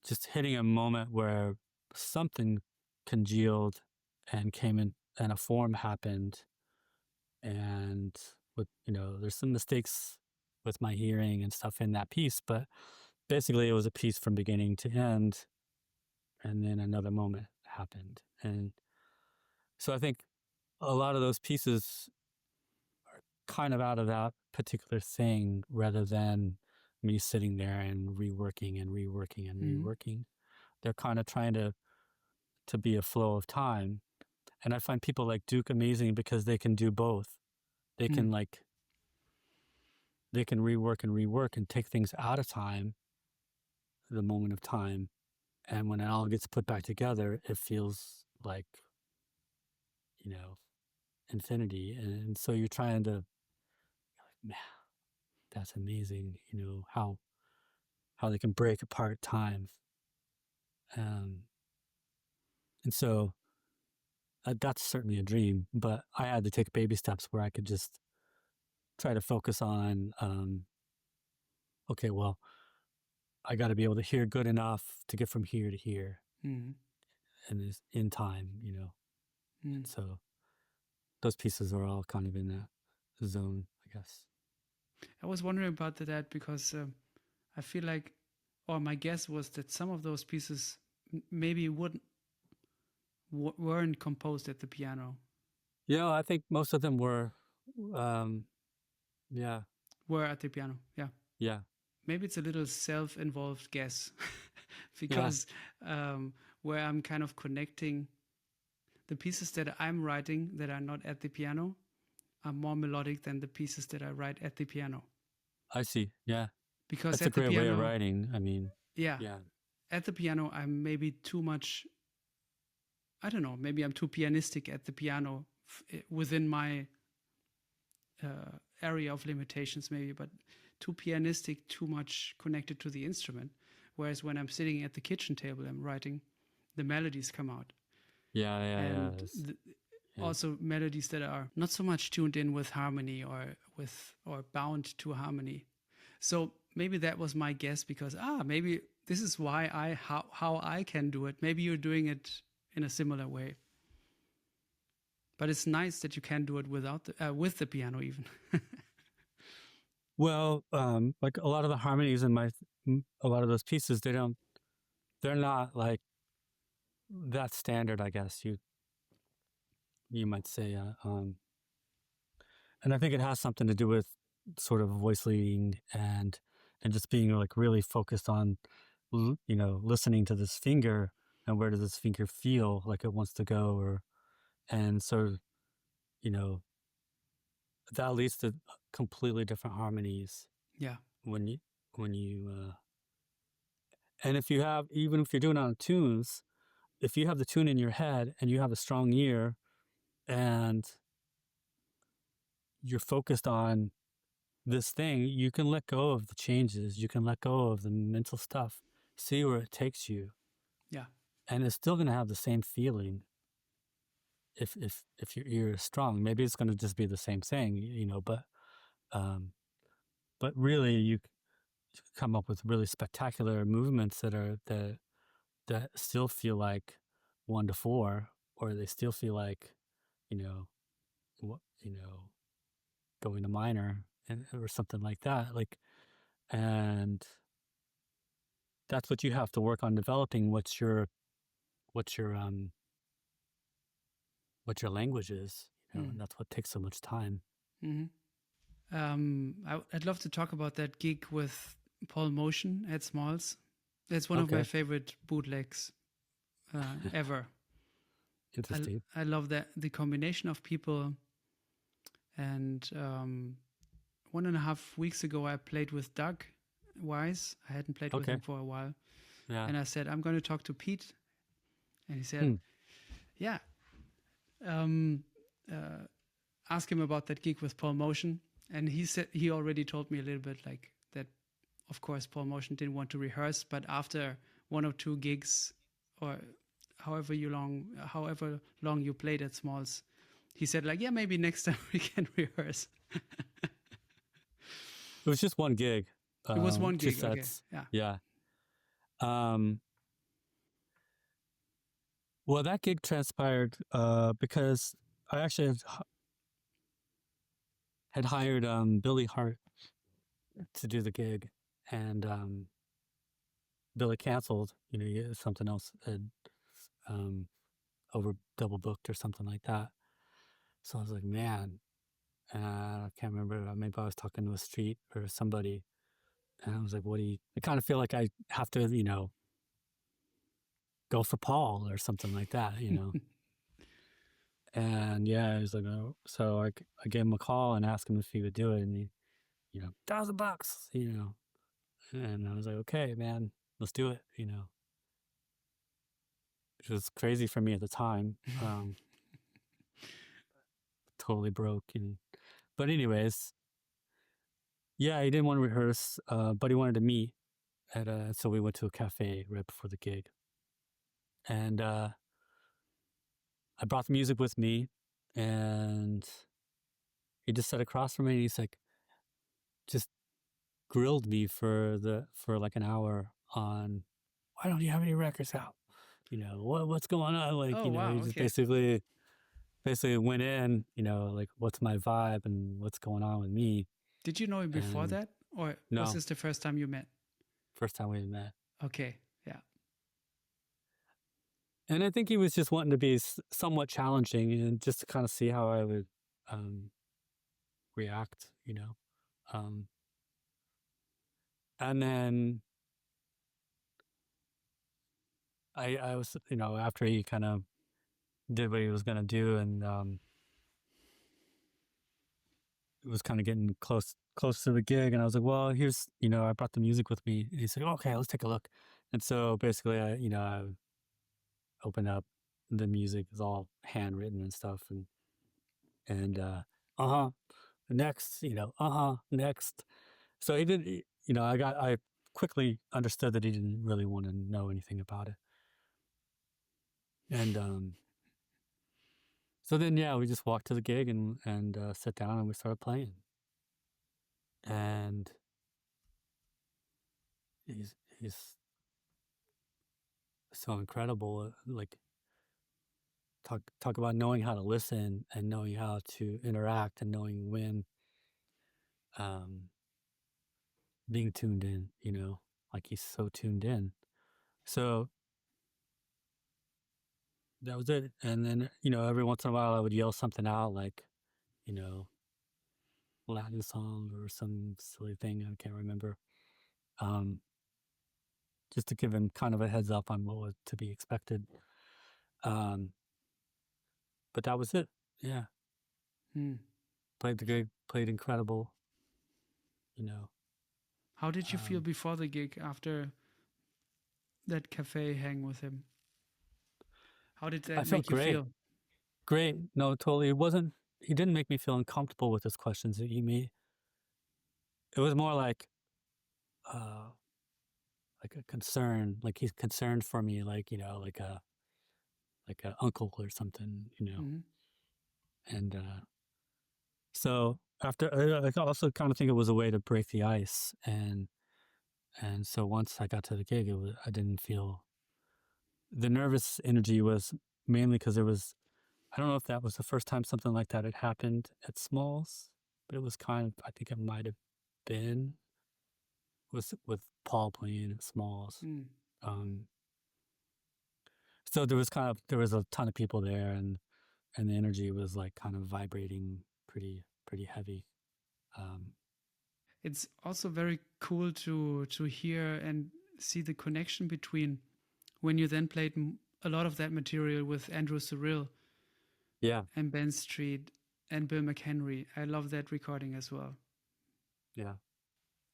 Speaker 2: just hitting a moment where something congealed and came in, and a form happened, and with there's some mistakes with my hearing and stuff in that piece, but basically it was a piece from beginning to end, and then another moment happened. And so I think a lot of those pieces are kind of out of that particular thing, rather than me sitting there and reworking and reworking and reworking. They're kind of trying to be a flow of time. And I find people like Duke amazing because they can do both. They can they can rework and take things out of time, the moment of time. And when it all gets put back together, it feels like, infinity. And so you're trying to, man, that's amazing, how they can break apart time. And so that's certainly a dream, but I had to take baby steps where I could just try to focus on, okay, well, I got to be able to hear good enough to get from here to here, and it's in time, And so those pieces are all kind of in that zone, I guess.
Speaker 1: I was wondering about that because I feel like, or my guess was that some of those pieces maybe weren't composed at the piano.
Speaker 2: Yeah, I think most of them were, yeah.
Speaker 1: Were at the piano, yeah.
Speaker 2: Yeah.
Speaker 1: Maybe it's a little self-involved guess because where I'm kind of connecting the pieces that I'm writing that are not at the piano are more melodic than the pieces that I write at the piano.
Speaker 2: I see. Yeah.
Speaker 1: Because
Speaker 2: that's a great way of writing. I mean,
Speaker 1: yeah. At the piano, I'm maybe too much, I don't know, maybe I'm too pianistic at the piano within my area of limitations, maybe, but too pianistic, too much connected to the instrument. Whereas when I'm sitting at the kitchen table, I'm writing, the melodies come out.
Speaker 2: Yeah,
Speaker 1: And also melodies that are not so much tuned in with harmony or bound to harmony. So maybe that was my guess, because maybe this is why how I can do it. Maybe you're doing it in a similar way. But it's nice that you can do it without with the piano even.
Speaker 2: Well, like a lot of the harmonies in a lot of those pieces, they're not like that standard, I guess you might say. And I think it has something to do with sort of voice leading and just being like really focused on, listening to this finger and where does this finger feel like it wants to go, and so, that leads to completely different harmonies.
Speaker 1: Yeah.
Speaker 2: When you, and even if you're doing it on tunes, if you have the tune in your head and you have a strong ear and you're focused on this thing, you can let go of the changes. You can let go of the mental stuff, see where it takes you.
Speaker 1: Yeah.
Speaker 2: And it's still going to have the same feeling if your ear is strong. Maybe it's going to just be the same thing, but really you come up with really spectacular movements that still feel like 1-4, or they still feel like, going to minor or something like that. And that's what you have to work on developing. What your language is, and that's what takes so much time.
Speaker 1: Mm-hmm. I'd love to talk about that gig with Paul Motian at Smalls. That's one of my favorite bootlegs ever.
Speaker 2: Interesting.
Speaker 1: I love that the combination of people. And 1.5 weeks ago, I played with Doug Wise. I hadn't played with him for a while.
Speaker 2: Yeah.
Speaker 1: And I said, I'm going to talk to Pete. And he said, yeah. Ask him about that gig with Paul Motian. And he said, he already told me a little bit like that, of course, Paul Motian didn't want to rehearse, but after 1 or 2 gigs, or however long you played at Smalls, he said like, yeah, maybe next time we can rehearse.
Speaker 2: It was just one gig.
Speaker 1: It was one gig. Okay.
Speaker 2: Yeah. Well, that gig transpired because I actually had hired Billy Hart to do the gig, and Billy canceled. Something else had over double booked or something like that. So I was like, man, I can't remember. Maybe I was talking to a street or somebody, and I was like, I kind of feel like I have to, go for Paul or something like that, And yeah, he was like, oh. So I gave him a call and asked him if he would do it, and he, $1,000, and I was like, okay, man, let's do it, which was crazy for me at the time. Totally broke, but anyways, yeah, he didn't want to rehearse, but he wanted to meet so we went to a cafe right before the gig, and I brought the music with me, and he just sat across from me, and he's like, just grilled me for like an hour on, why don't you have any records out? What's going on? Like,
Speaker 1: wow,
Speaker 2: he just basically went in, like, what's my vibe and what's going on with me.
Speaker 1: Did you know him before that? Or was this the first time you met?
Speaker 2: First time we met.
Speaker 1: Okay, yeah.
Speaker 2: And I think he was just wanting to be somewhat challenging and just to kind of see how I would react, and then I was, after he kind of did what he was going to do, and it was kind of getting close to the gig, and I was like, well, here's, I brought the music with me. And he said, okay, let's take a look. And so basically I opened up, the music is all handwritten and stuff, and and next, next. So he did, I quickly understood that he didn't really want to know anything about it. And so then, we just walked to the gig and sat down and we started playing. And he's so incredible. Like talk about knowing how to listen and knowing how to interact and knowing when being tuned in, like he's so tuned in. So that was it. And then, every once in a while I would yell something out like, Latin song or some silly thing, I can't remember. Just to give him kind of a heads up on what was to be expected. But that was it. Yeah. Played the gig, played incredible,
Speaker 1: How did you feel before the gig, after that cafe hang with him? How did that make you feel?
Speaker 2: Great. No, totally. He didn't make me feel uncomfortable with his questions. It was more like a concern, like he's concerned for me, like, like a uncle or something, And so after, I also kind of think it was a way to break the ice. And so once I got to the gig, I didn't feel the nervous energy was mainly because I don't know if that was the first time something like that had happened at Smalls, but it was I think it might have been with Paul playing at Smalls. So there was a ton of people there, and the energy was like kind of vibrating pretty heavy.
Speaker 1: It's also very cool to hear and see the connection between when you then played a lot of that material with Andrew Cyril, and Ben Street and Bill McHenry. I love that recording as well.
Speaker 2: Yeah,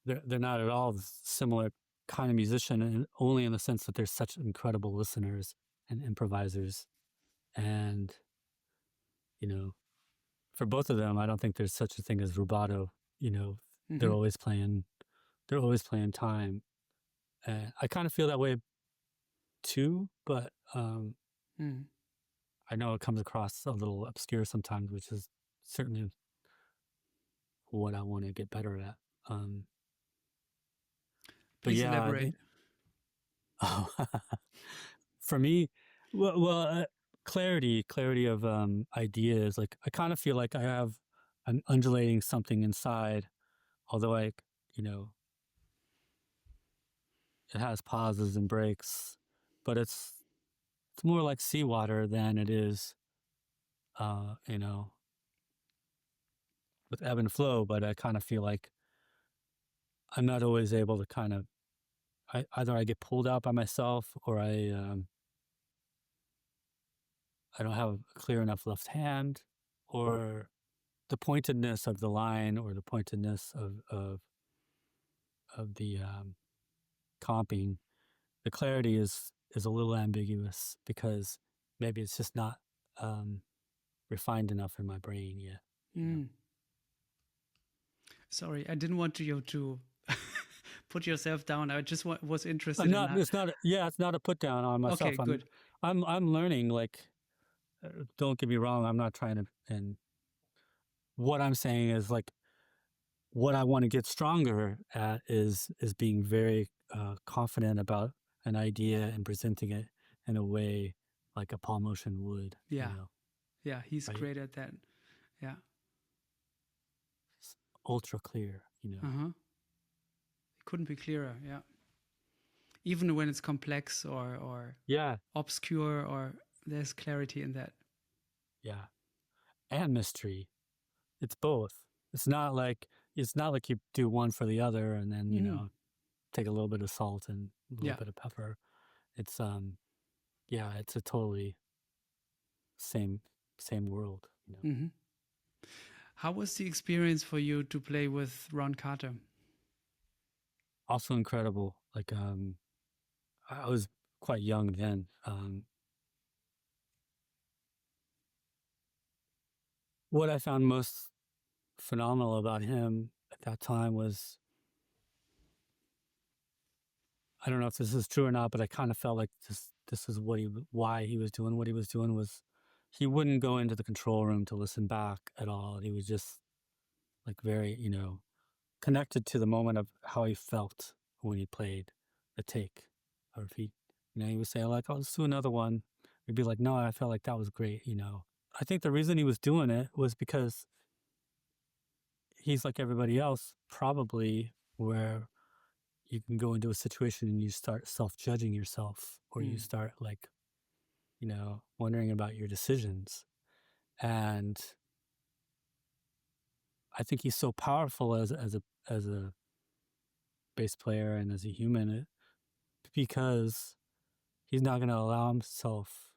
Speaker 2: they're not at all similar kind of musician, and only in the sense that they're such incredible listeners and improvisers. And for both of them, I don't think there's such a thing as rubato. They're always playing time. I kind of feel that way too, but I know it comes across a little obscure sometimes, which is certainly what I want to get better at.
Speaker 1: Please elaborate.
Speaker 2: For me, clarity of ideas. Like I kind of feel like I'm undulating something inside, although it has pauses and breaks, but it's more like seawater than it is, with ebb and flow. But I kind of feel like I'm not always able to kind of, either I get pulled out by myself, or I don't have a clear enough left hand, or the pointedness of the line, or the pointedness of the comping. The clarity is a little ambiguous because maybe it's just not refined enough in my brain yet.
Speaker 1: Sorry, I didn't want you to put yourself down. I just was interested in that.
Speaker 2: It's not a put down on myself.
Speaker 1: Okay, good.
Speaker 2: I'm learning. Like, don't get me wrong. I'm not trying to. And what I'm saying is, like, what I want to get stronger at is being very confident about an idea and presenting it in a way like a Paul Motian would.
Speaker 1: Yeah. Yeah, he's great at that. Yeah.
Speaker 2: It's ultra clear,
Speaker 1: It couldn't be clearer, yeah. Even when it's complex or obscure, or there's clarity in that.
Speaker 2: Yeah. And mystery. It's both. It's not like you do one for the other and then, take a little bit of salt and a little bit of pepper. It's it's a totally same world.
Speaker 1: How was the experience for you to play with Ron Carter?
Speaker 2: Also incredible. Like I was quite young then. what I found most phenomenal about him at that time was, I don't know if this is true or not, but I kind of felt like this is why he was doing what he was doing, was he wouldn't go into the control room to listen back at all. He was just like very, connected to the moment of how he felt when he played the take. Or if he would say like, "Oh, let's do another one." He'd be like, "No, I felt like that was great." I think the reason he was doing it was because he's like everybody else, probably, where you can go into a situation and you start self-judging yourself, or you start like, wondering about your decisions. And I think he's so powerful as a bass player and as a human, because he's not going to allow himself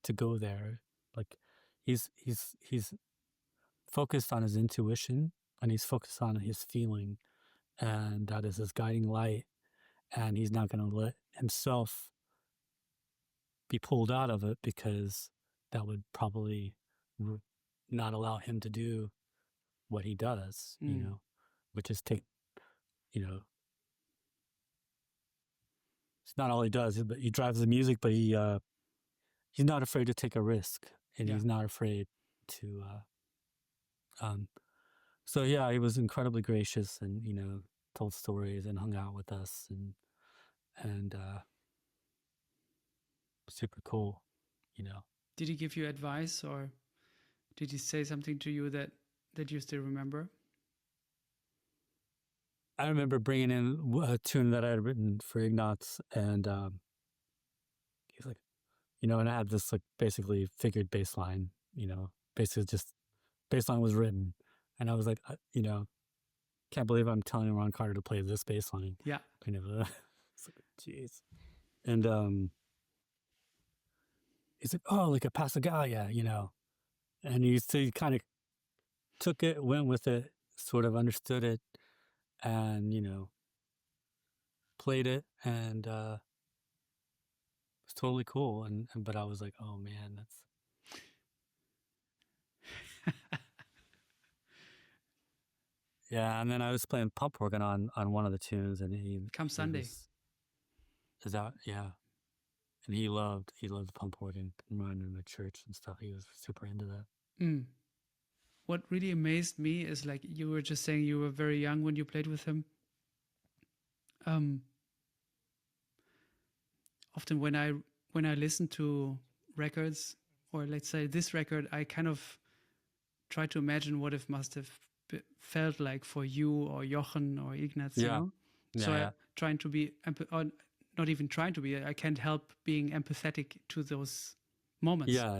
Speaker 2: to go there. Like he's focused on his intuition, and he's focused on his feeling, and that is his guiding light. And he's not going to let himself be pulled out of it, because that would probably not allow him to do what he does, which is take, it's not all he does, but he drives the music, but he's not afraid to take a risk, and he's not afraid to, so yeah, he was incredibly gracious, and, told stories and hung out with us, and super cool,
Speaker 1: Did he give you advice, or did he say something to you that you still remember?
Speaker 2: I remember bringing in a tune that I had written for Ignatz, and he's like, and I had this like basically figured bass line, basically just bass line was written, and I was like, can't believe I'm telling Ron Carter to play this bass line.
Speaker 1: Yeah.
Speaker 2: Kind of, it's like, jeez. And he's like, oh, like a Passagalia, and he kind of took it, went with it, sort of understood it, and, played it, and it was totally cool. But I was like, oh man, that's yeah. And then I was playing pump organ on one of the tunes, and
Speaker 1: Come Sunday.
Speaker 2: Is that, yeah. And he loved the pump organ, and running in the church and stuff. He was super into that.
Speaker 1: What really amazed me is, like you were just saying, you were very young when you played with him. Often when I listen to records, or let's say this record, I kind of try to imagine what it must have felt like for you or Jochen or Ignatz.
Speaker 2: Yeah.
Speaker 1: So I'm trying to be, or not even trying to be, I can't help being empathetic to those moments.
Speaker 2: Yeah.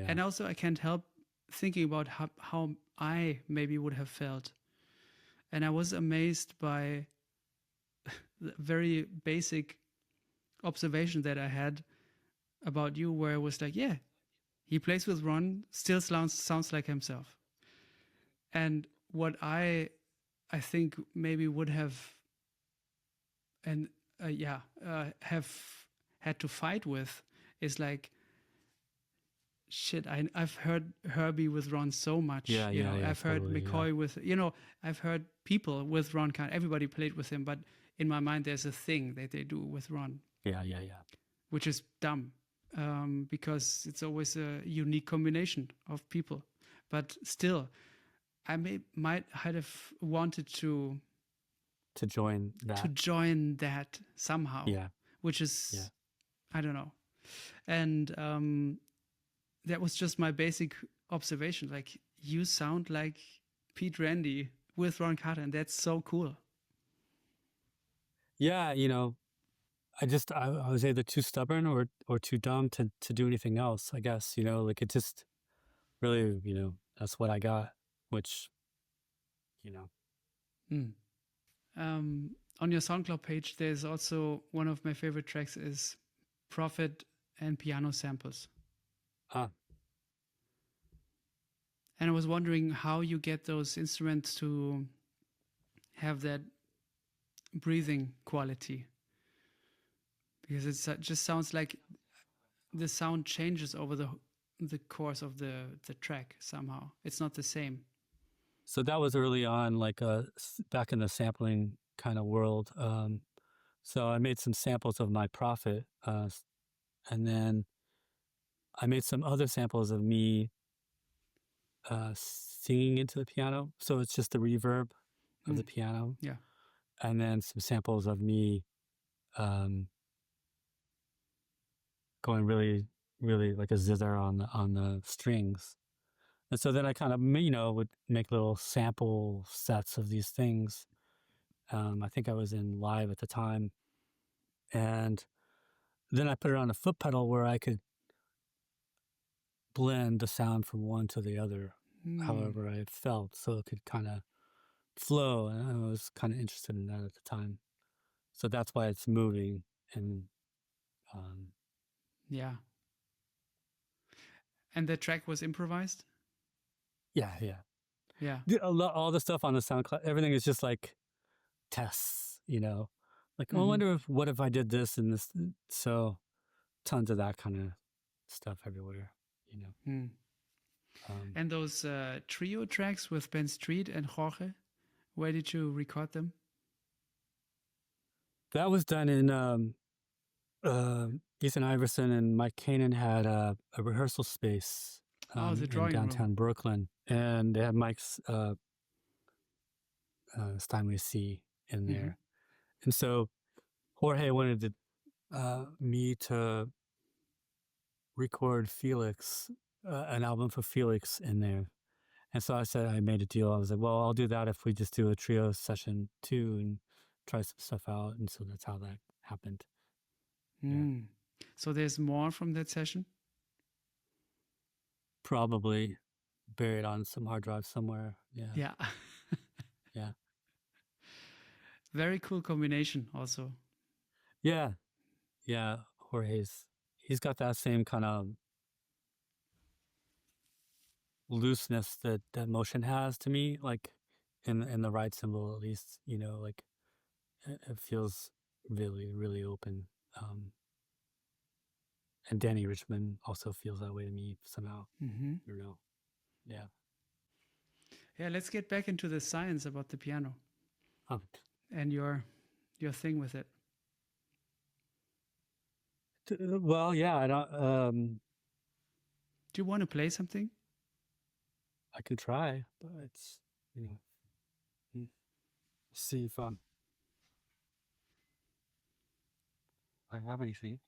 Speaker 1: And also I can't help thinking about how I maybe would have felt. And I was amazed by the very basic observation that I had about you, where I was like, yeah, he plays with Ron, still sounds like himself. And what I think maybe would have have had to fight with is like, shit, I've heard Herbie with Ron so much. I've heard McCoy with, I've heard people with Ron. Everybody played with him, but in my mind, there's a thing that they do with Ron.
Speaker 2: Yeah.
Speaker 1: Which is dumb, because it's always a unique combination of people. But still, I might have wanted to
Speaker 2: join
Speaker 1: that somehow.
Speaker 2: Yeah.
Speaker 1: Which is, I don't know. And that was just my basic observation. Like, you sound like Pete Rende with Ron Carter, and that's so cool.
Speaker 2: Yeah, I was either too stubborn or too dumb to do anything else, I guess, like it just really, that's what I got, which,
Speaker 1: On your SoundCloud page, there's also one of my favorite tracks is Prophet and Piano Samples. And I was wondering how you get those instruments to have that breathing quality. Because it just sounds like the sound changes over the course of the track somehow. It's not the same.
Speaker 2: So that was early on, like back in the sampling kind of world. So I made some samples of my Prophet, and then I made some other samples of me singing into the piano. So it's just the reverb of the piano.
Speaker 1: Yeah.
Speaker 2: And then some samples of me going really, really like a zither on the strings. And so then I kind of, would make little sample sets of these things. I think I was in Live at the time. And then I put it on a foot pedal where I could blend the sound from one to the other, however I felt, so it could kind of flow. And I was kind of interested in that at the time. So that's why it's moving. And
Speaker 1: yeah. And the track was improvised?
Speaker 2: Yeah.
Speaker 1: Yeah.
Speaker 2: All the stuff on the SoundCloud, everything is just like tests, like, oh, I wonder what if I did this and this. So tons of that kind of stuff everywhere,
Speaker 1: And those trio tracks with Ben Street and Jorge, where did you record them?
Speaker 2: That was done in Ethan Iverson and Mike Kanan had a rehearsal space
Speaker 1: the
Speaker 2: in
Speaker 1: drawing
Speaker 2: downtown
Speaker 1: room.
Speaker 2: Brooklyn, and they had Mike's Steinway C in there. And so Jorge wanted me to record Felix, an album for Felix in there. And so I said, I made a deal. I was like, well, I'll do that if we just do a trio session too and try some stuff out. And so that's how that happened. Yeah.
Speaker 1: So there's more from that session?
Speaker 2: Probably buried on some hard drive somewhere. Yeah.
Speaker 1: Yeah.
Speaker 2: Yeah.
Speaker 1: Very cool combination also.
Speaker 2: Yeah. Yeah. He's got that same kind of looseness that Motian has to me, like in the right cymbal, at least, like it feels really, really open. And Danny Richmond also feels that way to me somehow. Yeah.
Speaker 1: Yeah, let's get back into the science about the piano and your thing with it.
Speaker 2: Well, yeah, I don't.
Speaker 1: Do you want to play something?
Speaker 2: I can try, but it's see if I have anything.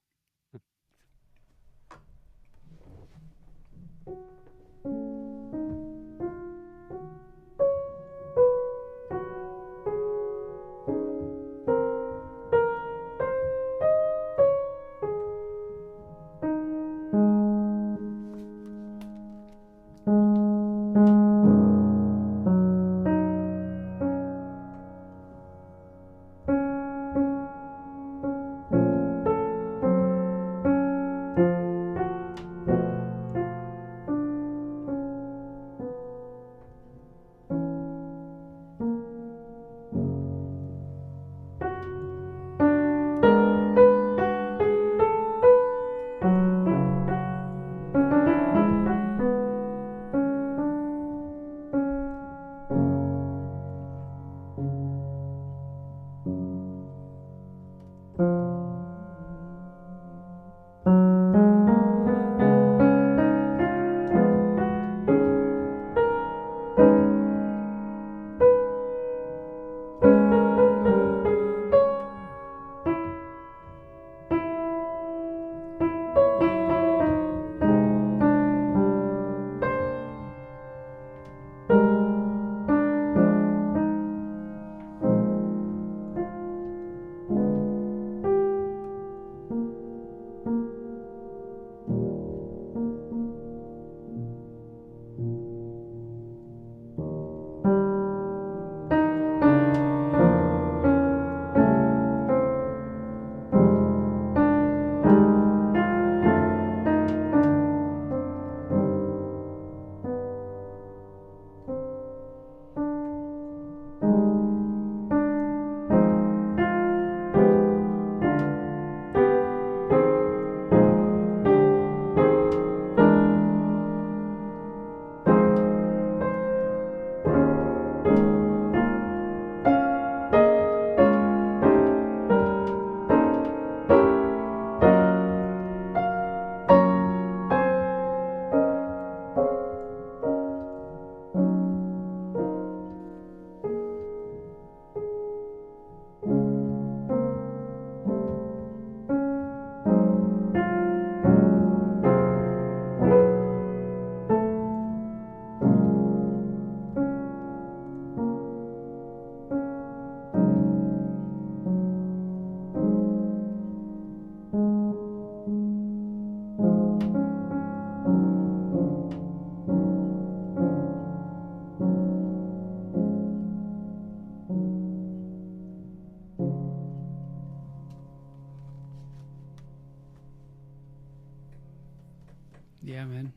Speaker 1: Yeah, man.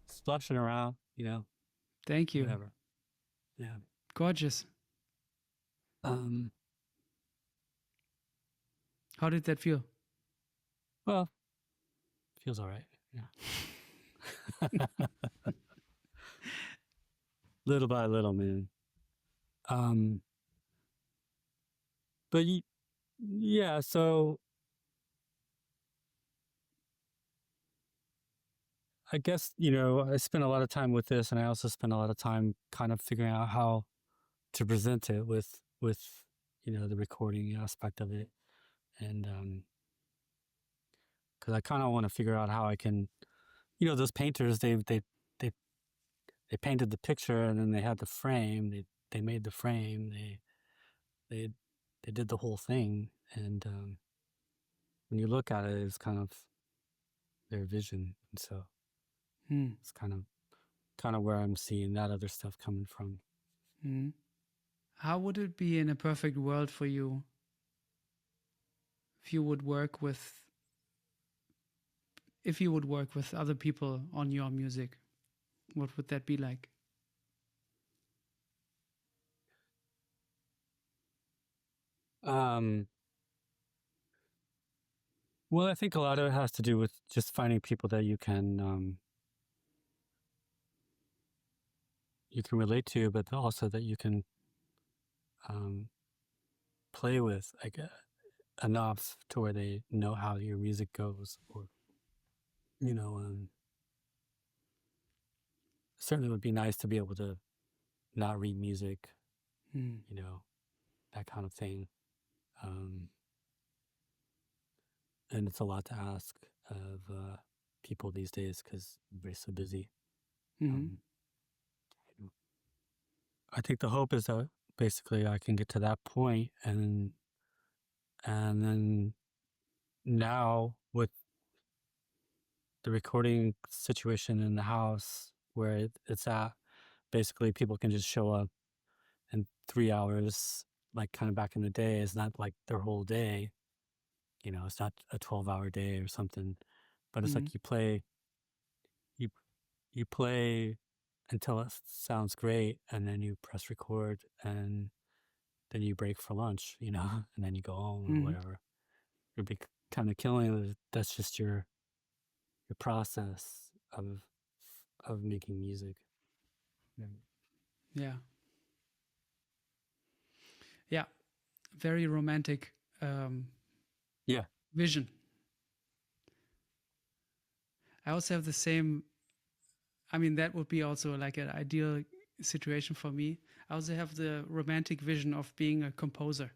Speaker 2: Splashing around, you know,
Speaker 1: Thank you.
Speaker 2: whatever. Yeah.
Speaker 1: Gorgeous.
Speaker 2: Um.
Speaker 1: How did that feel?
Speaker 2: Well, feels all right. Yeah. Little by little, man. But yeah, so I guess, you know, I spent a lot of time with this, and I also spent a lot of time kind of figuring out how to present it with, you know, the recording aspect of it. And, cause I kind of want to figure out how I can, you know, those painters, they, they painted the picture and then they had the frame, they made the frame, they, they did the whole thing. And, when you look at it, it's kind of their vision. And so it's kind of where I'm seeing that other stuff coming from.
Speaker 1: How would it be in a perfect world for you if you would work with other people on your music? What would that be like?
Speaker 2: Well, I think a lot of it has to do with just finding people that you can relate to, but also that you can play with, like, enough to where they know how your music goes, or, you know, certainly would be nice to be able to not read music, you know, that kind of thing. And it's a lot to ask of people these days because we're so busy. I think the hope is that basically I can get to that point, and then now with the recording situation in the house where it's at, basically people can just show up in 3 hours, like kind of back in the day. It's not like their whole day, you know, it's not a 12-hour day or something, but it's like you play until it sounds great, and then you press record, and then you break for lunch, you know, and then you go home or whatever. You'll be kind of killing it. That's just your process of making music.
Speaker 1: Yeah. Yeah. Very romantic
Speaker 2: Yeah.
Speaker 1: vision. I also have the same. I mean, that would be also like an ideal situation for me. I also have the romantic vision of being a composer.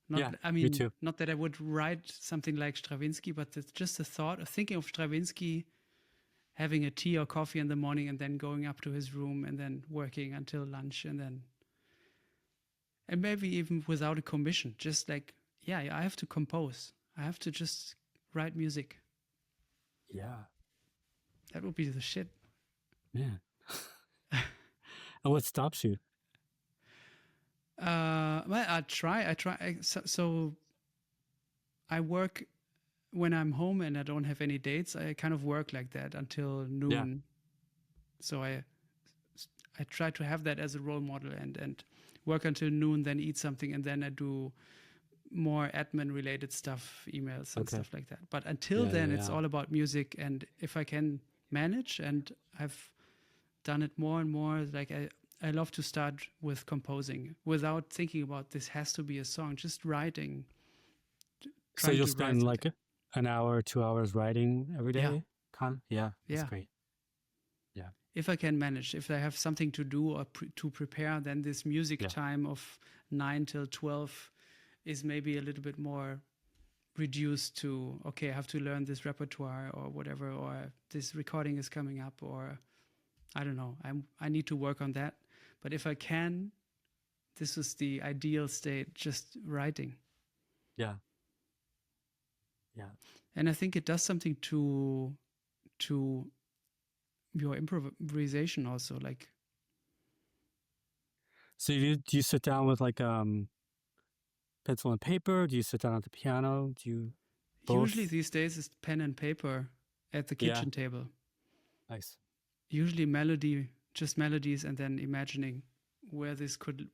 Speaker 2: Me too.
Speaker 1: Not that I would write something like Stravinsky, but it's just the thought of thinking of Stravinsky having a tea or coffee in the morning and then going up to his room and then working until lunch, and maybe even without a commission, just like, yeah, I have to compose. I have to just write music.
Speaker 2: Yeah.
Speaker 1: That would be the shit.
Speaker 2: Yeah. And what stops you?
Speaker 1: Well, I try. So I work when I'm home and I don't have any dates. I kind of work like that until noon.
Speaker 2: Yeah.
Speaker 1: So I try to have that as a role model and work until noon, then eat something, and then I do more admin related stuff, emails and stuff like that. But until then, it's all about music. And if I can manage, and I've done it more and more, like I love to start with composing without thinking about this has to be a song, just writing.
Speaker 2: So you'll spend like an hour, 2 hours writing every day?
Speaker 1: Yeah.
Speaker 2: That's great. Yeah.
Speaker 1: If I can manage, if I have something to do or to prepare, then this music time of 9 till 12 is maybe a little bit more reduced to, okay, I have to learn this repertoire or whatever, or this recording is coming up, or I don't know, I need to work on that. But if I can, this is the ideal state, just writing.
Speaker 2: Yeah. Yeah.
Speaker 1: And I think it does something to your improvisation also, like.
Speaker 2: So do you sit down with like pencil and paper? Do you sit down at the piano? Do you both?
Speaker 1: Usually these days it's pen and paper at the kitchen table.
Speaker 2: Nice.
Speaker 1: Usually just melodies, and then imagining where this could,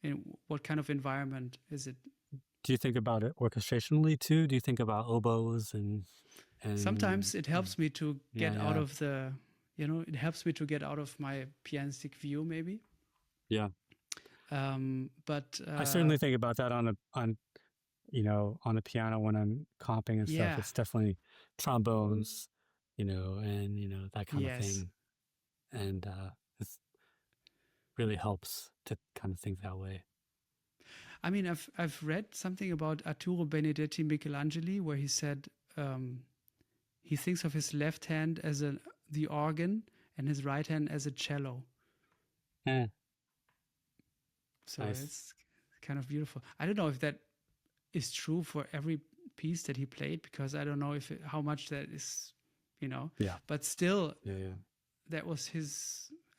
Speaker 1: in what kind of environment is it.
Speaker 2: Do you think about it orchestrationally too? Do you think about oboes and
Speaker 1: Sometimes it helps me to get out
Speaker 2: yeah.
Speaker 1: of the, it helps me to get out of my pianistic view, maybe.
Speaker 2: Yeah.
Speaker 1: But
Speaker 2: I certainly think about that on the piano when I'm comping and stuff.
Speaker 1: yeah.
Speaker 2: It's definitely trombones, and that kind of
Speaker 1: Yes.
Speaker 2: thing. And it really helps to kind of think that way.
Speaker 1: I mean, I've read something about Arturo Benedetti Michelangeli, where he said he thinks of his left hand as the organ and his right hand as a cello. So
Speaker 2: Nice.
Speaker 1: it's kind of beautiful. I don't know if that is true for every piece that he played, because I don't know how much that is,
Speaker 2: Yeah.
Speaker 1: But still,
Speaker 2: Yeah.
Speaker 1: that was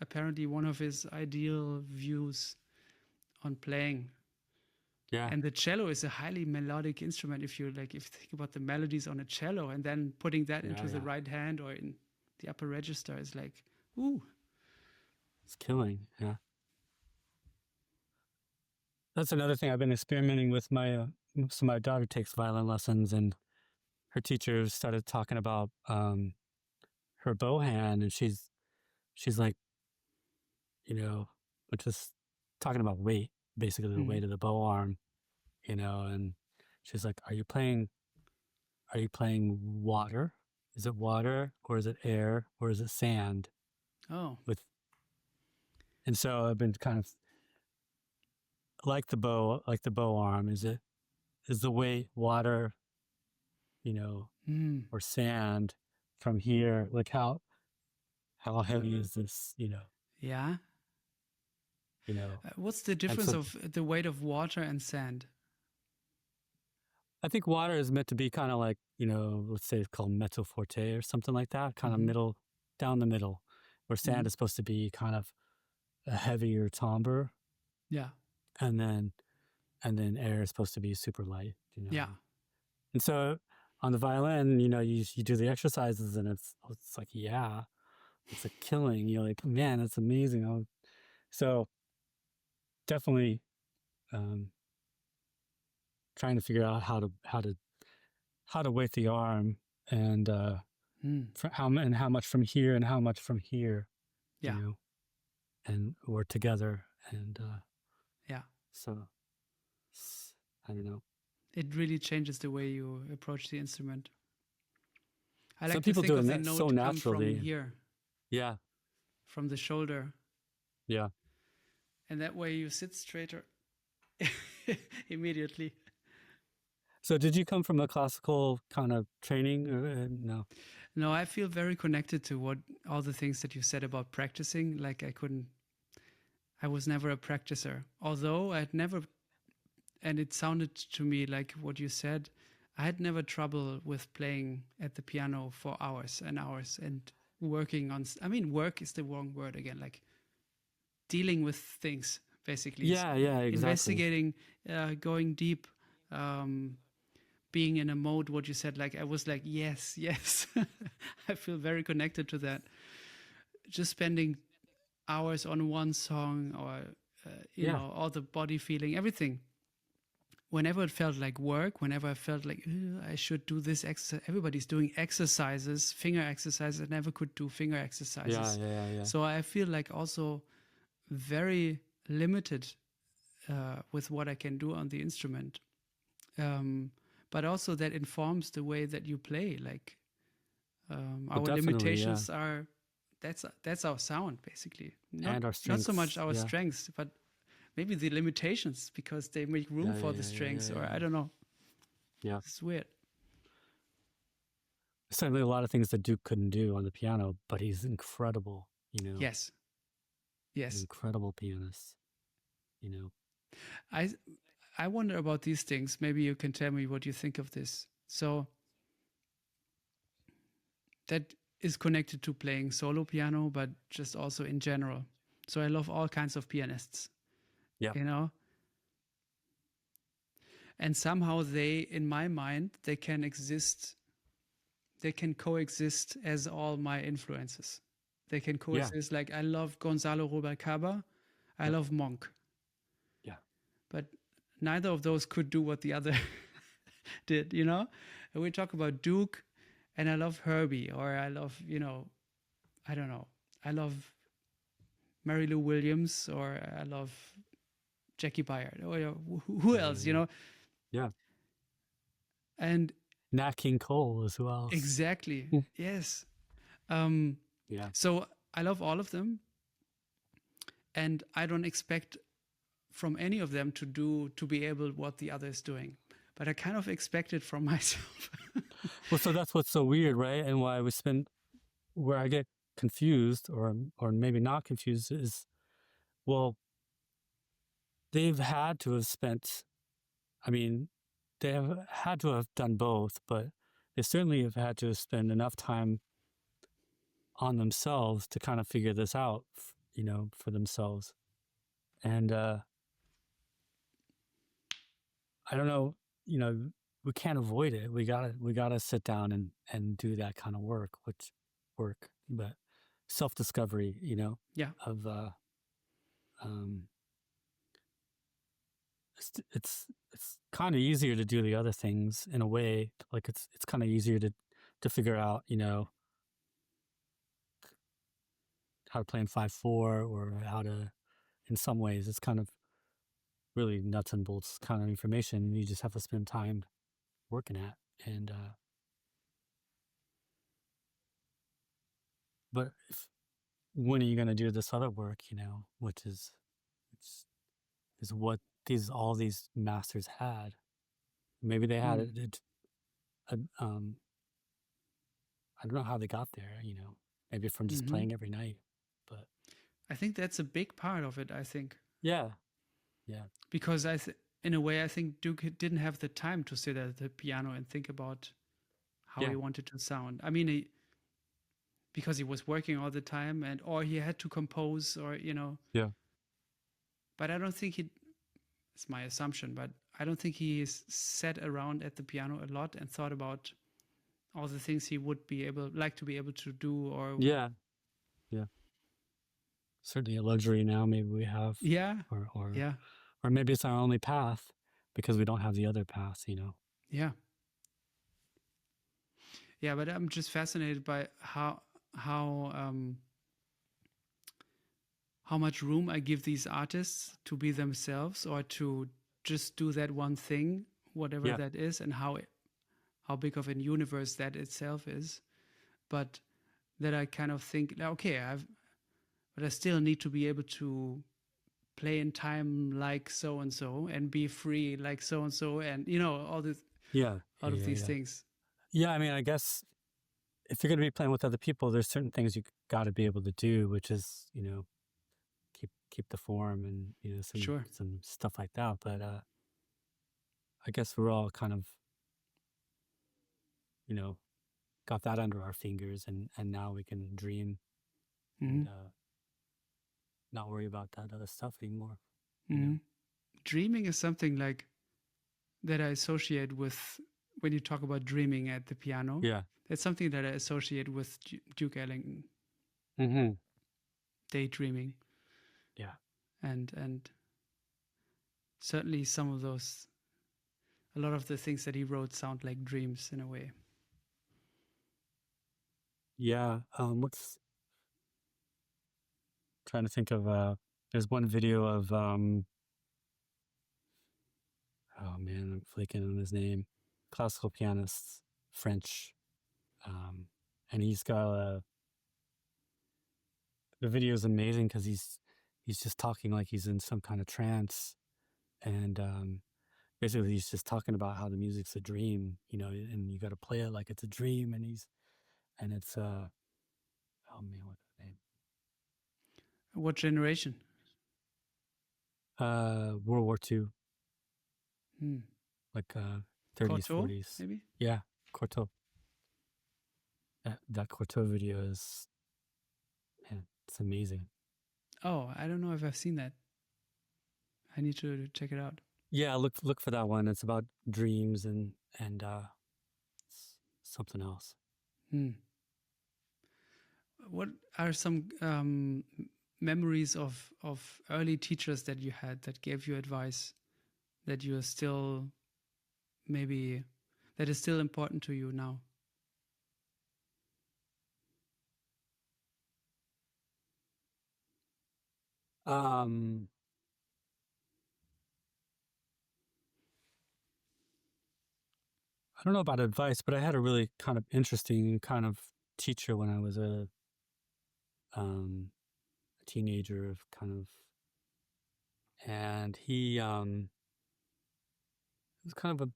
Speaker 1: apparently one of his ideal views on playing.
Speaker 2: Yeah.
Speaker 1: And the cello is a highly melodic instrument. If you think about the melodies on a cello and then putting that into the right hand or in the upper register is like, ooh.
Speaker 2: It's killing. Yeah. That's another thing I've been experimenting with. So my daughter takes violin lessons, and her teacher started talking about her bow hand, and she's like, just talking about weight, basically the weight of the bow arm, and she's like, are you playing water? Is it water, or is it air, or is it sand?
Speaker 1: Oh.
Speaker 2: And so I've been kind of like the bow arm. Is the weight water, or sand from here? Like how heavy is this,
Speaker 1: Yeah. What's the difference of the weight of water and sand?
Speaker 2: I think water is meant to be kind of like, let's say it's called mezzo forte or something like that, kind of middle, down the middle, where sand is supposed to be kind of a heavier timbre.
Speaker 1: Yeah.
Speaker 2: And then air is supposed to be super light,
Speaker 1: Yeah.
Speaker 2: And so on the violin, you do the exercises, and it's like, yeah, it's a killing. You're like, man, that's amazing. So definitely trying to figure out how to weight the arm, and how much from here and how much from here, and work together, and so I don't know.
Speaker 1: It really changes the way you approach the instrument. I like
Speaker 2: Some people
Speaker 1: to think
Speaker 2: do
Speaker 1: of the
Speaker 2: it
Speaker 1: note
Speaker 2: so
Speaker 1: come
Speaker 2: naturally.
Speaker 1: from here.
Speaker 2: Yeah.
Speaker 1: From the shoulder.
Speaker 2: Yeah.
Speaker 1: And that way you sit straighter immediately.
Speaker 2: So did you come from a classical kind of training, or no?
Speaker 1: No, I feel very connected to all the things that you said about practicing. Like I was never a practicer. Although and it sounded to me like what you said, I had never trouble with playing at the piano for hours and hours and working on, work is the wrong word again, like dealing with things, basically.
Speaker 2: Yeah, exactly.
Speaker 1: Investigating, going deep, being in a mode, what you said, like I was like, yes. I feel very connected to that. Just spending hours on one song, or, all the body feeling, everything. Whenever it felt like work, whenever I felt like I should do this exercise, everybody's doing exercises, finger exercises. I never could do finger exercises.
Speaker 2: Yeah.
Speaker 1: So I feel like also very limited with what I can do on the instrument. But also that informs the way that you play. Like our limitations are, that's our sound, basically.
Speaker 2: And our strengths.
Speaker 1: Not so much our strengths, but maybe the limitations, because they make room for the strengths, or I don't know.
Speaker 2: Yeah.
Speaker 1: It's weird.
Speaker 2: Certainly a lot of things that Duke couldn't do on the piano, but he's incredible,
Speaker 1: Yes.
Speaker 2: An incredible pianist,
Speaker 1: I wonder about these things. Maybe you can tell me what you think of this. So that is connected to playing solo piano, but just also in general. So I love all kinds of pianists.
Speaker 2: Yeah.
Speaker 1: And somehow in my mind, they can exist they can coexist as all my influences. They can coexist. Like I love Gonzalo Rubalcaba, I love Monk.
Speaker 2: Yeah.
Speaker 1: But neither of those could do what the other did, you know? And we talk about Duke, and I love Herbie, or I love, you know, I don't know. I love Mary Lou Williams, or I love Jackie Byard, or who else, you know?
Speaker 2: Yeah.
Speaker 1: And
Speaker 2: Nat King Cole is who else?
Speaker 1: exactly. Yes.
Speaker 2: Yeah.
Speaker 1: So I love all of them, and I don't expect from any of them to be able what the other is doing, but I kind of expect it from myself.
Speaker 2: Well, so that's what's so weird, right? And why where I get confused, or maybe not confused, is, well, they've had to have spent, I mean, they have had to have done both, but they certainly have had to have spent enough time on themselves to kind of figure this out, you know, for themselves. And I don't know, you know, we can't avoid it. We gotta sit down and do that kind of work, but self-discovery, you know,
Speaker 1: Yeah.
Speaker 2: of it's kind of easier to do the other things in a way. Like it's kind of easier to figure out, you know, how to play in 5/4, or how to, in some ways, it's kind of really nuts and bolts kind of information you just have to spend time working at. And but when are you going to do this other work, you know, which is what all these masters had. Maybe they had it I don't know how they got there, you know, maybe from just playing every night, but
Speaker 1: I think that's a big part of it, I think.
Speaker 2: Yeah.
Speaker 1: Because in a way, I think Duke didn't have the time to sit at the piano and think about how he wanted to sound. I mean, because he was working all the time, or he had to compose, or, you know.
Speaker 2: Yeah.
Speaker 1: But I don't think it's my assumption, but I don't think he sat around at the piano a lot and thought about all the things he would like to be able to do, or
Speaker 2: Yeah. Certainly a luxury now, maybe we have. Or maybe it's our only path because we don't have the other path, you know.
Speaker 1: Yeah, but I'm just fascinated by how much room I give these artists to be themselves, or to just do that one thing, whatever that is, and how big of a universe that itself is. But that I kind of think, okay, but I still need to be able to play in time like so and so, and be free like so and so, and, you know, all this, all of these things.
Speaker 2: Yeah, I mean, I guess if you're going to be playing with other people, there's certain things you got to be able to do, which is, you know, keep the form, and, you know, some stuff like that. But I guess we're all kind of, you know, got that under our fingers, and now we can dream and not worry about that other stuff anymore. You know?
Speaker 1: Dreaming is something like that I associate with when you talk about dreaming at the piano.
Speaker 2: Yeah.
Speaker 1: That's something that I associate with Duke Ellington. Daydreaming.
Speaker 2: Yeah.
Speaker 1: And certainly a lot of the things that he wrote sound like dreams in a way.
Speaker 2: Yeah. Trying to think of, there's one video of, oh man, I'm flaking on his name. Classical pianist, French. And he's got the video is amazing because he's just talking like he's in some kind of trance. And basically he's just talking about how the music's a dream, you know, and you got to play it like it's a dream. And it's, oh man, what's his name?
Speaker 1: What generation?
Speaker 2: World War II. Like 30s,
Speaker 1: Cortot,
Speaker 2: 40s.
Speaker 1: maybe?
Speaker 2: Yeah, Cortot. That Cortot video is, man, it's amazing.
Speaker 1: Oh, I don't know if I've seen that. I need to check it out.
Speaker 2: Yeah, look for that one. It's about dreams and something else.
Speaker 1: Hmm. What are some memories of early teachers that you had that gave you advice that you are still maybe that is still important to you now?
Speaker 2: Um, I don't know about advice, but I had a really kind of interesting kind of teacher when I was a teenager, of kind of, and he was kind of a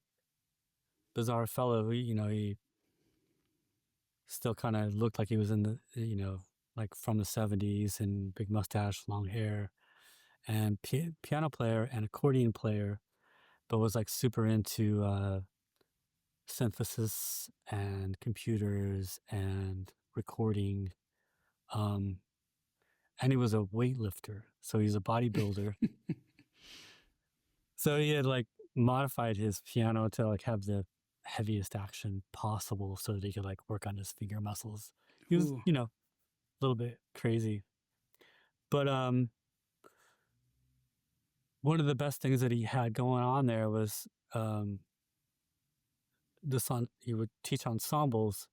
Speaker 2: bizarre fellow. He still kind of looked like he was in the, like from the 70s, and big mustache, long hair, and piano player and accordion player, but was like super into synthesis and computers and recording. Um, and he was a weightlifter, so he's a bodybuilder. So he had like modified his piano to like have the heaviest action possible so that he could like work on his finger muscles. He was,
Speaker 1: Ooh.
Speaker 2: a little bit crazy. But one of the best things that he had going on there was he would teach ensembles,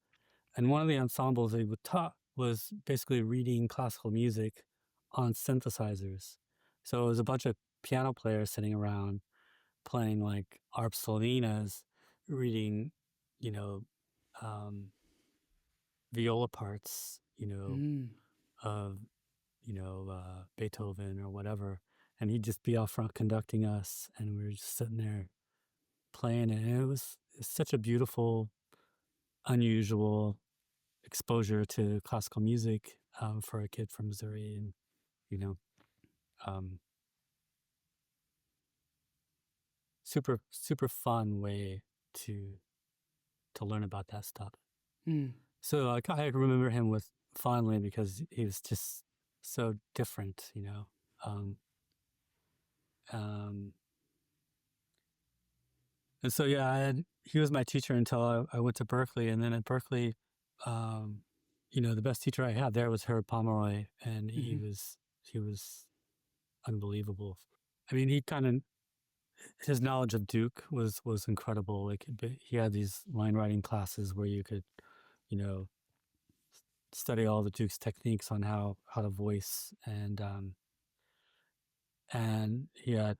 Speaker 2: and one of the ensembles that he would taught was basically reading classical music on synthesizers. So it was a bunch of piano players sitting around playing like arpsolinas, reading, you know, viola parts,
Speaker 1: Mm.
Speaker 2: of, Beethoven or whatever. And he'd just be out front conducting us, and we were just sitting there playing it. And it's such a beautiful, unusual exposure to classical music for a kid from Missouri, and you know, um, super super fun way to learn about that stuff.
Speaker 1: Mm.
Speaker 2: So I remember him with fondly because he was just so different, Um, um, and so yeah, he was my teacher until I went to Berkeley, and then at Berkeley, um, the best teacher I had there was Herb Pomeroy, and he
Speaker 1: Mm-hmm.
Speaker 2: was unbelievable. I mean, his knowledge of Duke was incredible. Like he had these line writing classes where you could, you know, study all the Duke's techniques on how to voice, and he had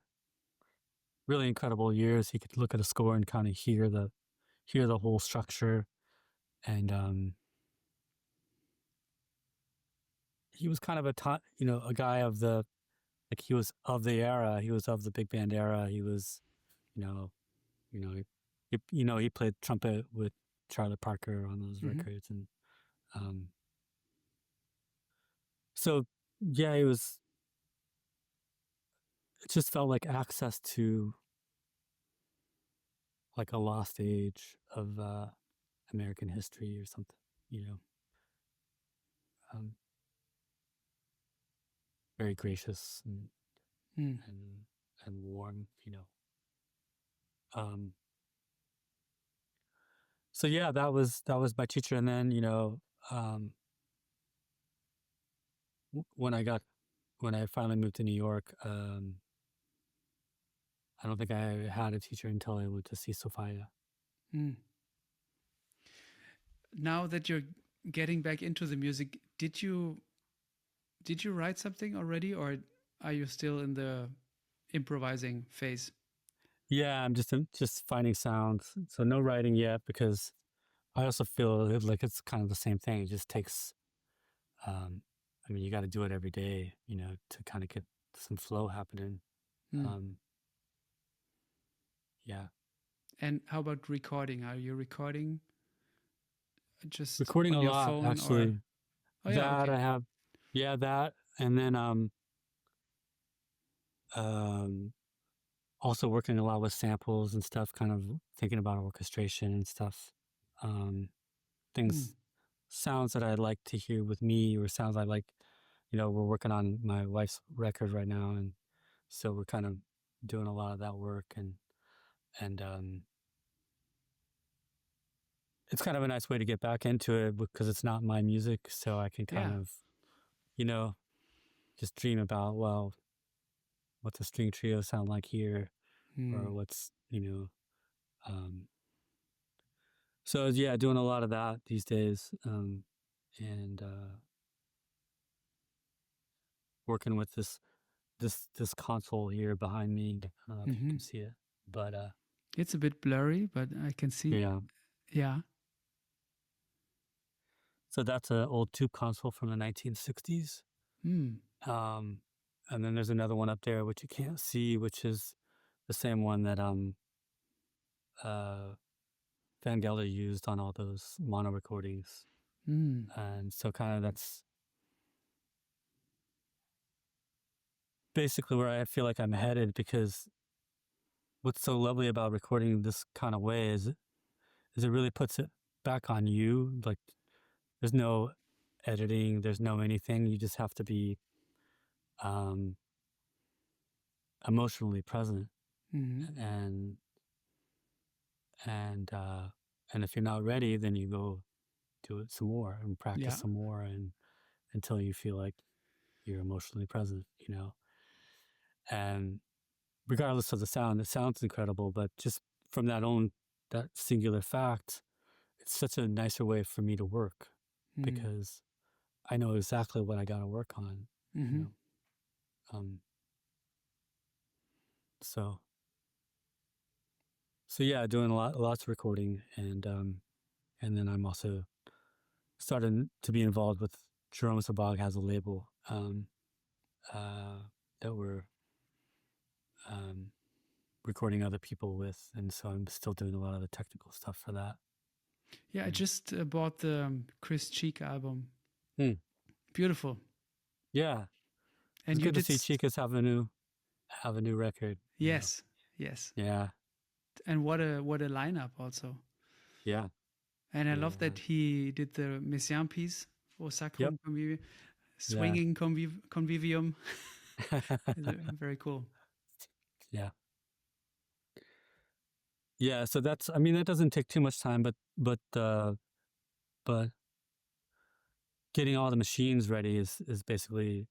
Speaker 2: really incredible years. He could look at a score and kind of hear the whole structure, and he was kind of a guy of the, like, he was of the era. He was of the big band era. He was, you know, he played trumpet with Charlie Parker on those
Speaker 1: Mm-hmm.
Speaker 2: records, and um, so yeah, it just felt like access to like a lost age of American history or something, um, very gracious
Speaker 1: Mm.
Speaker 2: and warm, Um, so yeah, that was my teacher, and then um, when I finally moved to New York, I don't think I had a teacher until I went to see Sophia.
Speaker 1: Mm. Now that you're getting back into the music, did you write something already, or are you still in the improvising phase?
Speaker 2: Yeah, I'm just finding sounds. So no writing yet, because I also feel like it's kind of the same thing. It just takes, um, I mean, you got to do it every day, to kind of get some flow happening.
Speaker 1: Mm.
Speaker 2: Um, yeah,
Speaker 1: And how about recording? Are you recording just
Speaker 2: recording
Speaker 1: on
Speaker 2: a
Speaker 1: your
Speaker 2: lot
Speaker 1: phone or?
Speaker 2: actually.
Speaker 1: Oh yeah,
Speaker 2: That
Speaker 1: okay.
Speaker 2: I have, yeah, that, and then um, also working a lot with samples and stuff, kind of thinking about orchestration and stuff. Um,
Speaker 1: Mm.
Speaker 2: things, sounds that I'd like to hear with me, or sounds I like, we're working on my wife's record right now, and so we're kind of doing a lot of that work, and it's kind of a nice way to get back into it because it's not my music, so I can kind of, just dream about, well, what's a string trio sound like here, or what's, so yeah, doing a lot of that these days, and working with this console here behind me. I don't know if you can see it, but
Speaker 1: it's a bit blurry, but I can see.
Speaker 2: yeah.
Speaker 1: Yeah.
Speaker 2: So that's an old tube console from the 1960s. And then there's another one up there which you can't see, which is the same one that Van Gelder used on all those mono recordings. And so kind of that's basically where I feel like I'm headed, because what's so lovely about recording this kind of way is it really puts it back on you. Like, there's no editing, there's no anything. You just have to be emotionally present, and if you're not ready, then you go do it some more and practice some more, and until you feel like you're emotionally present, and regardless of the sound, it sounds incredible, but just from that singular fact, it's such a nicer way for me to work, because I know exactly what I got to work on. So yeah, doing lots of recording, and then I'm also starting to be involved with Jerome Sabag has a label that we're recording other people with, and so I'm still doing a lot of the technical stuff for that.
Speaker 1: Yeah, I just bought the Chris Cheek album. Beautiful.
Speaker 2: Yeah,
Speaker 1: and
Speaker 2: it's good to see Chicas have a new record.
Speaker 1: Yes, yes.
Speaker 2: Yeah.
Speaker 1: And what a lineup also.
Speaker 2: Yeah.
Speaker 1: And I love that he did the Messiaen piece, or Sacrum Convivium, swinging Convivium. Very cool.
Speaker 2: Yeah. Yeah, so that doesn't take too much time, but getting all the machines ready is basically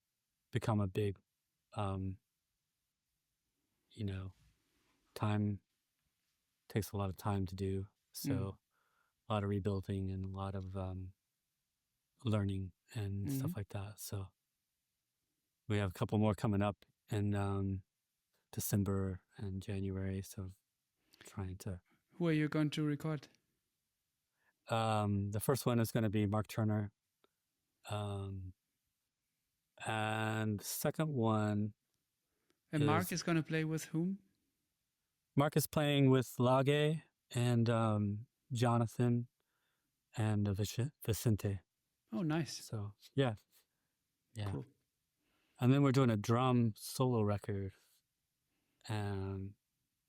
Speaker 2: become a big time, takes a lot of time to do. So a lot of rebuilding and a lot of learning and stuff like that. So we have a couple more coming up in December and January. So trying to.
Speaker 1: Who are you going to record?
Speaker 2: The first one is going to be Mark Turner. And the second one.
Speaker 1: And Mark is going to play with whom?
Speaker 2: Mark is playing with Lage and Jonathan and Vicente.
Speaker 1: Oh, nice.
Speaker 2: So, yeah.
Speaker 1: Cool.
Speaker 2: And then we're doing a drum solo record. And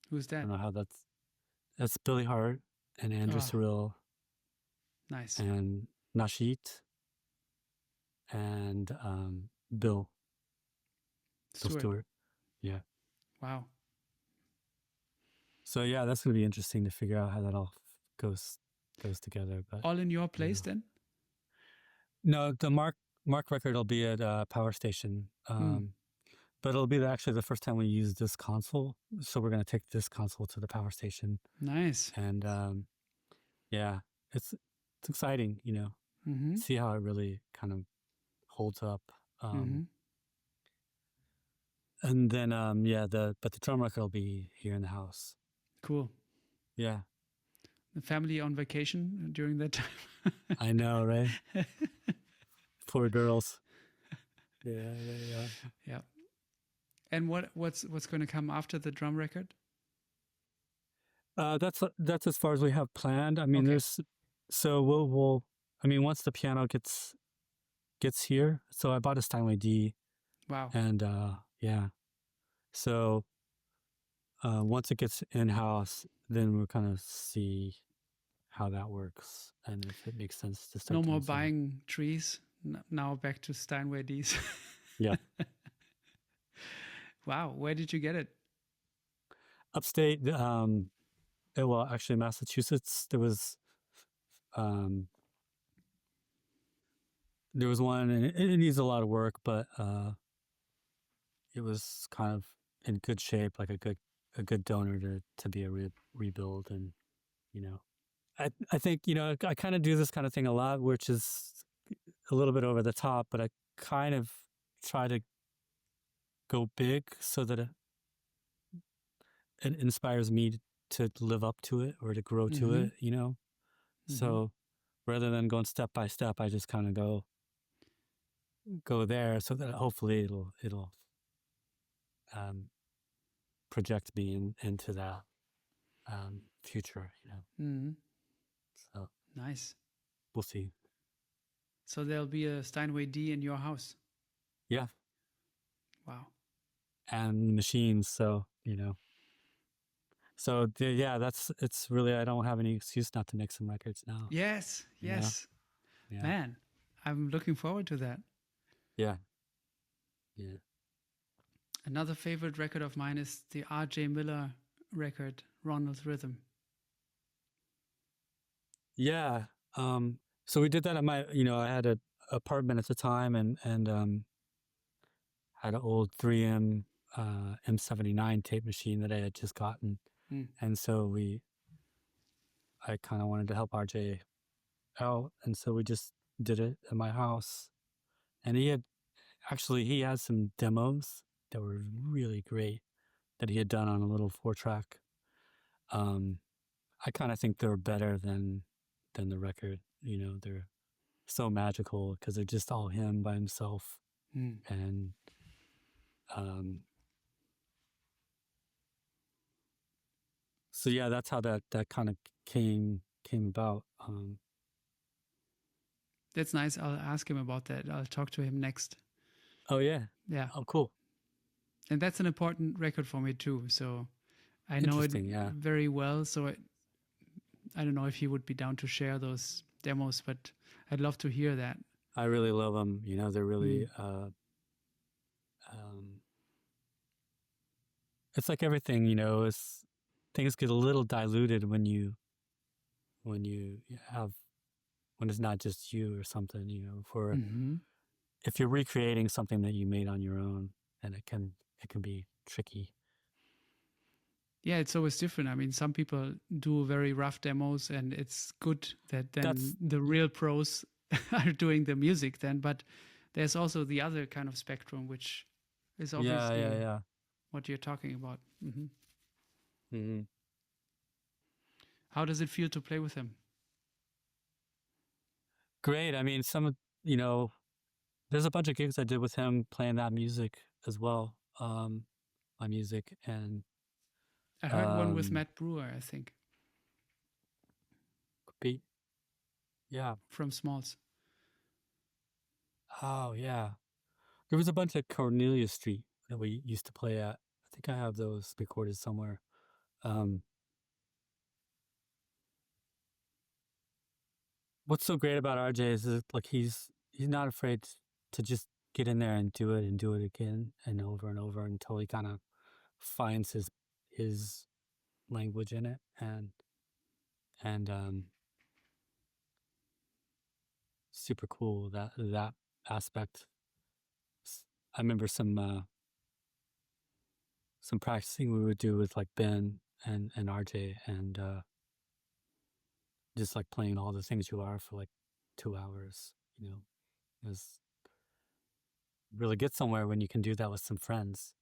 Speaker 1: who's that?
Speaker 2: I don't know how that's Billy Hart and Andrew Cyril.
Speaker 1: Nice.
Speaker 2: And Nashit and Bill Stewart. Yeah.
Speaker 1: Wow.
Speaker 2: So yeah, that's going to be interesting to figure out how that all goes together. But
Speaker 1: all in your place then?
Speaker 2: No, the Mark record will be at Power Station, but it'll be actually the first time we use this console. So we're going to take this console to the Power Station.
Speaker 1: Nice.
Speaker 2: And yeah, it's exciting, see how it really kind of holds up. And then but the drum record will be here in the house.
Speaker 1: Cool.
Speaker 2: Yeah.
Speaker 1: The family on vacation during that time.
Speaker 2: I know, right? Poor girls. Yeah.
Speaker 1: And what's going to come after the drum record?
Speaker 2: That's as far as we have planned. I mean, we'll once the piano gets here. So I bought a Steinway D.
Speaker 1: Wow.
Speaker 2: And yeah. So once it gets in-house, then we'll kind of see how that works and if it makes sense to start.
Speaker 1: No more buying trees. Now back to Steinway Ds.
Speaker 2: Yeah.
Speaker 1: Wow. Where did you get it?
Speaker 2: Upstate. Well, actually, Massachusetts. There was There was one, and it needs a lot of work, but it was kind of in good shape, like a good donor to be a rebuild. And I think I kind of do this kind of thing a lot, which is a little bit over the top, but I kind of try to go big so that it inspires me to live up to it or to grow to it, So rather than going step by step, I just kind of go there so that hopefully it'll project me into that future, So
Speaker 1: Nice.
Speaker 2: we'll see.
Speaker 1: So there'll be a Steinway D in your house.
Speaker 2: Yeah.
Speaker 1: Wow.
Speaker 2: And machines, so So it's really, I don't have any excuse not to make some records now.
Speaker 1: Yes. Yes.
Speaker 2: Yeah.
Speaker 1: Man, I'm looking forward to that.
Speaker 2: Yeah.
Speaker 1: Another favorite record of mine is the R.J. Miller record, Ronald's Rhythm.
Speaker 2: Yeah. So we did that at my, I had an apartment at the time, and had an old 3M M79 tape machine that I had just gotten. And so I kind of wanted to help RJ out, and so we just did it at my house. And he has some demos that were really great that he had done on a little 4-track. I kind of think they're better than the record. They're so magical because they're just all him by himself. And so yeah, that's how that kind of came about.
Speaker 1: That's nice. I'll ask him about that. I'll talk to him next.
Speaker 2: Oh yeah.
Speaker 1: Yeah.
Speaker 2: Oh cool.
Speaker 1: And that's an important record for me too. So I know it very well. So I don't know if he would be down to share those demos, but I'd love to hear that.
Speaker 2: I really love them. They're really, it's like everything, things get a little diluted when it's not just you or something, if you're recreating something that you made on your own, then it can be tricky.
Speaker 1: Yeah, it's always different. I mean, some people do very rough demos, and it's good that then the real pros are doing the music then. But there's also the other kind of spectrum, which is obviously what you're talking about. How does it feel to play with him?
Speaker 2: Great. I mean, there's a bunch of gigs I did with him playing that music as well. My music, and
Speaker 1: I heard one with Matt Brewer, I think.
Speaker 2: Could be. Yeah.
Speaker 1: From Smalls.
Speaker 2: Oh, yeah. There was a bunch at Cornelia Street that we used to play at. I think I have those recorded somewhere. What's so great about RJ is like he's not afraid to just get in there and do it again and over until he kind of finds his language in it, and super cool that aspect. I remember some practicing we would do with like Ben and RJ, and just like playing All the Things You Are for like 2 hours. It was really get somewhere when you can do that with some friends.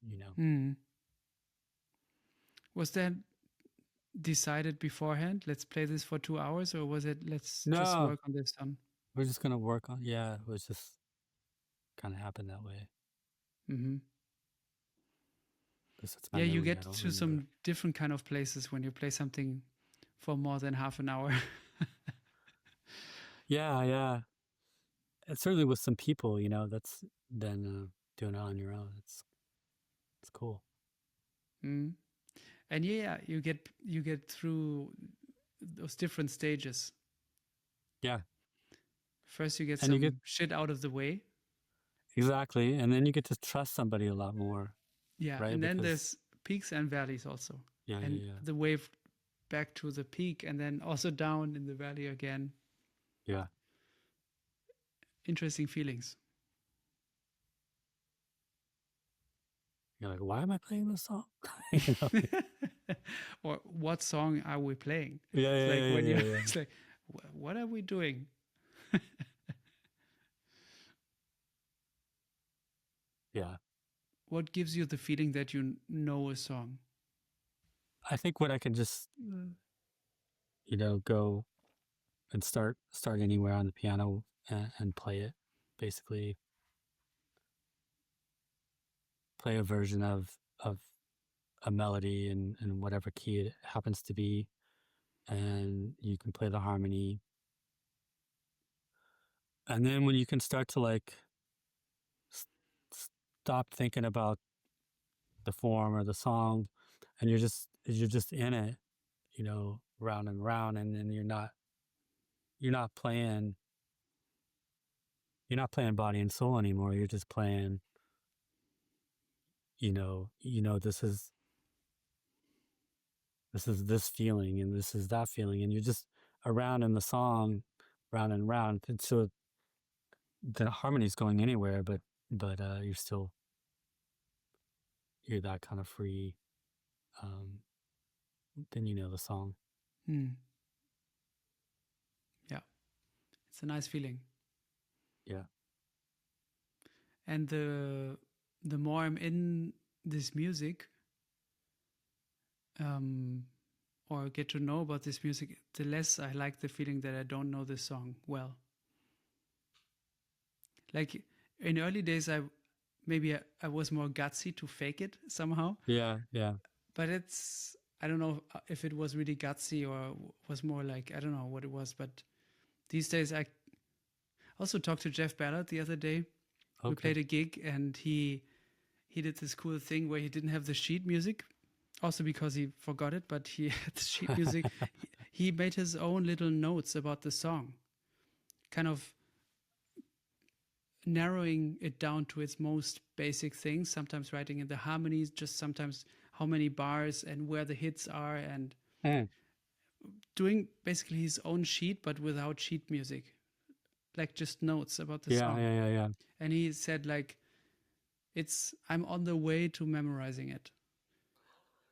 Speaker 1: Was that decided beforehand? Let's play this for 2 hours, or was it just work on this done?
Speaker 2: We're just gonna work on. Yeah, it was just kind of happened that way.
Speaker 1: Yeah, you get to some different kind of places when you play something for more than half an hour.
Speaker 2: Yeah. And certainly with some people, that's then doing it on your own. It's cool.
Speaker 1: And yeah, you get through those different stages.
Speaker 2: Yeah.
Speaker 1: First, you get some shit out of the way.
Speaker 2: Exactly, and then you get to trust somebody a lot more.
Speaker 1: Yeah,
Speaker 2: right?
Speaker 1: And then there's peaks and valleys also.
Speaker 2: Yeah,
Speaker 1: and the wave back to the peak, and then also down in the valley again.
Speaker 2: Yeah.
Speaker 1: Interesting feelings.
Speaker 2: You're like, why am I playing this song? You know?
Speaker 1: Or what song are we playing?
Speaker 2: Yeah,
Speaker 1: It's
Speaker 2: yeah,
Speaker 1: like
Speaker 2: yeah,
Speaker 1: when
Speaker 2: yeah,
Speaker 1: you,
Speaker 2: yeah.
Speaker 1: it's like, what are we doing?
Speaker 2: Yeah.
Speaker 1: What gives you the feeling that you know a song?
Speaker 2: I think when I can just, you know, go and start anywhere on the piano and play it, basically play a version of a melody in whatever key it happens to be, and you can play the harmony. And then when you can start to like s- stop thinking about the form or the song, and you're just in it, you know, round and round, and then you're not playing body and soul anymore. You're just playing, this is this feeling and this is that feeling, and you're just around in the song, round and round. And so the harmony's going anywhere, but you're that kind of free. Then you know the song.
Speaker 1: Hmm. Yeah, it's a nice feeling.
Speaker 2: Yeah.
Speaker 1: And the more I'm in this music, or get to know about this music, the less I like the feeling that I don't know the song well. Like in early days, I was more gutsy to fake it somehow.
Speaker 2: Yeah. Yeah.
Speaker 1: But I don't know if it was really gutsy or was more like, I don't know what it was. But these days, I also talked to Jeff Ballard the other day.
Speaker 2: Okay.
Speaker 1: We played a gig and he did this cool thing where he didn't have the sheet music, also because he forgot it, but he had the sheet music. He made his own little notes about the song, kind of narrowing it down to its most basic things, sometimes writing in the harmonies, just sometimes how many bars and where the hits are, and doing basically his own sheet, but without sheet music, like just notes about the song.
Speaker 2: Yeah.
Speaker 1: And he said, like, I'm on the way to memorizing it.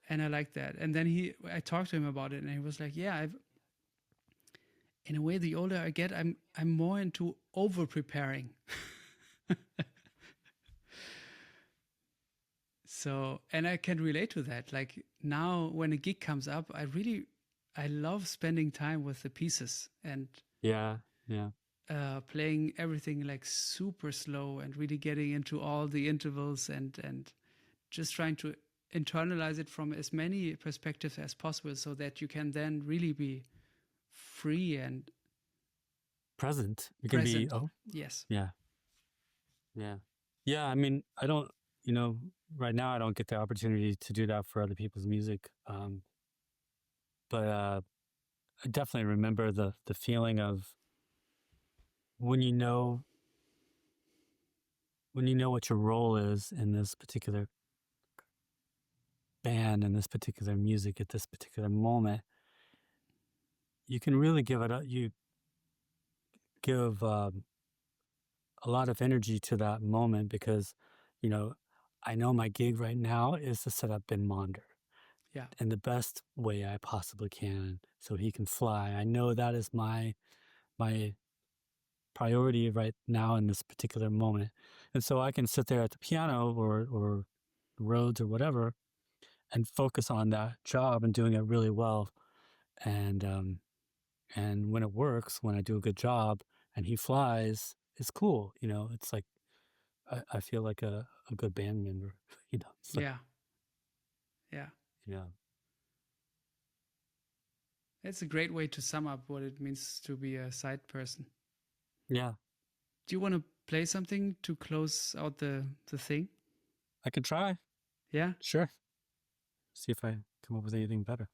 Speaker 1: And I like that. And then I talked to him about it, and he was like, yeah, in a way, the older I get, I'm more into over preparing. So, and I can relate to that. Like now when a gig comes up, I love spending time with the pieces and
Speaker 2: Yeah.
Speaker 1: playing everything like super slow and really getting into all the intervals and just trying to internalize it from as many perspectives as possible so that you can then really be free and
Speaker 2: Present. You can
Speaker 1: present.
Speaker 2: be. Oh.
Speaker 1: Yes.
Speaker 2: Yeah. I mean, I don't, right now I don't get the opportunity to do that for other people's music. But I definitely remember the feeling of when you know what your role is in this particular band and this particular music at this particular moment. You can really give it up. You give a lot of energy to that moment because, I know my gig right now is to set up Ben Monder.
Speaker 1: Yeah.
Speaker 2: In the best way I possibly can so he can fly. I know that is my priority right now in this particular moment. And so I can sit there at the piano or Rhodes or whatever and focus on that job and doing it really well. And when it works, when I do a good job and he flies, it's cool. It's like I feel like a good band member, It's like,
Speaker 1: Yeah. Yeah.
Speaker 2: yeah.
Speaker 1: It's a great way to sum up what it means to be a side person.
Speaker 2: Yeah.
Speaker 1: Do you want to play something to close out the thing?
Speaker 2: I can try.
Speaker 1: Yeah.
Speaker 2: Sure. See if I come up with anything better.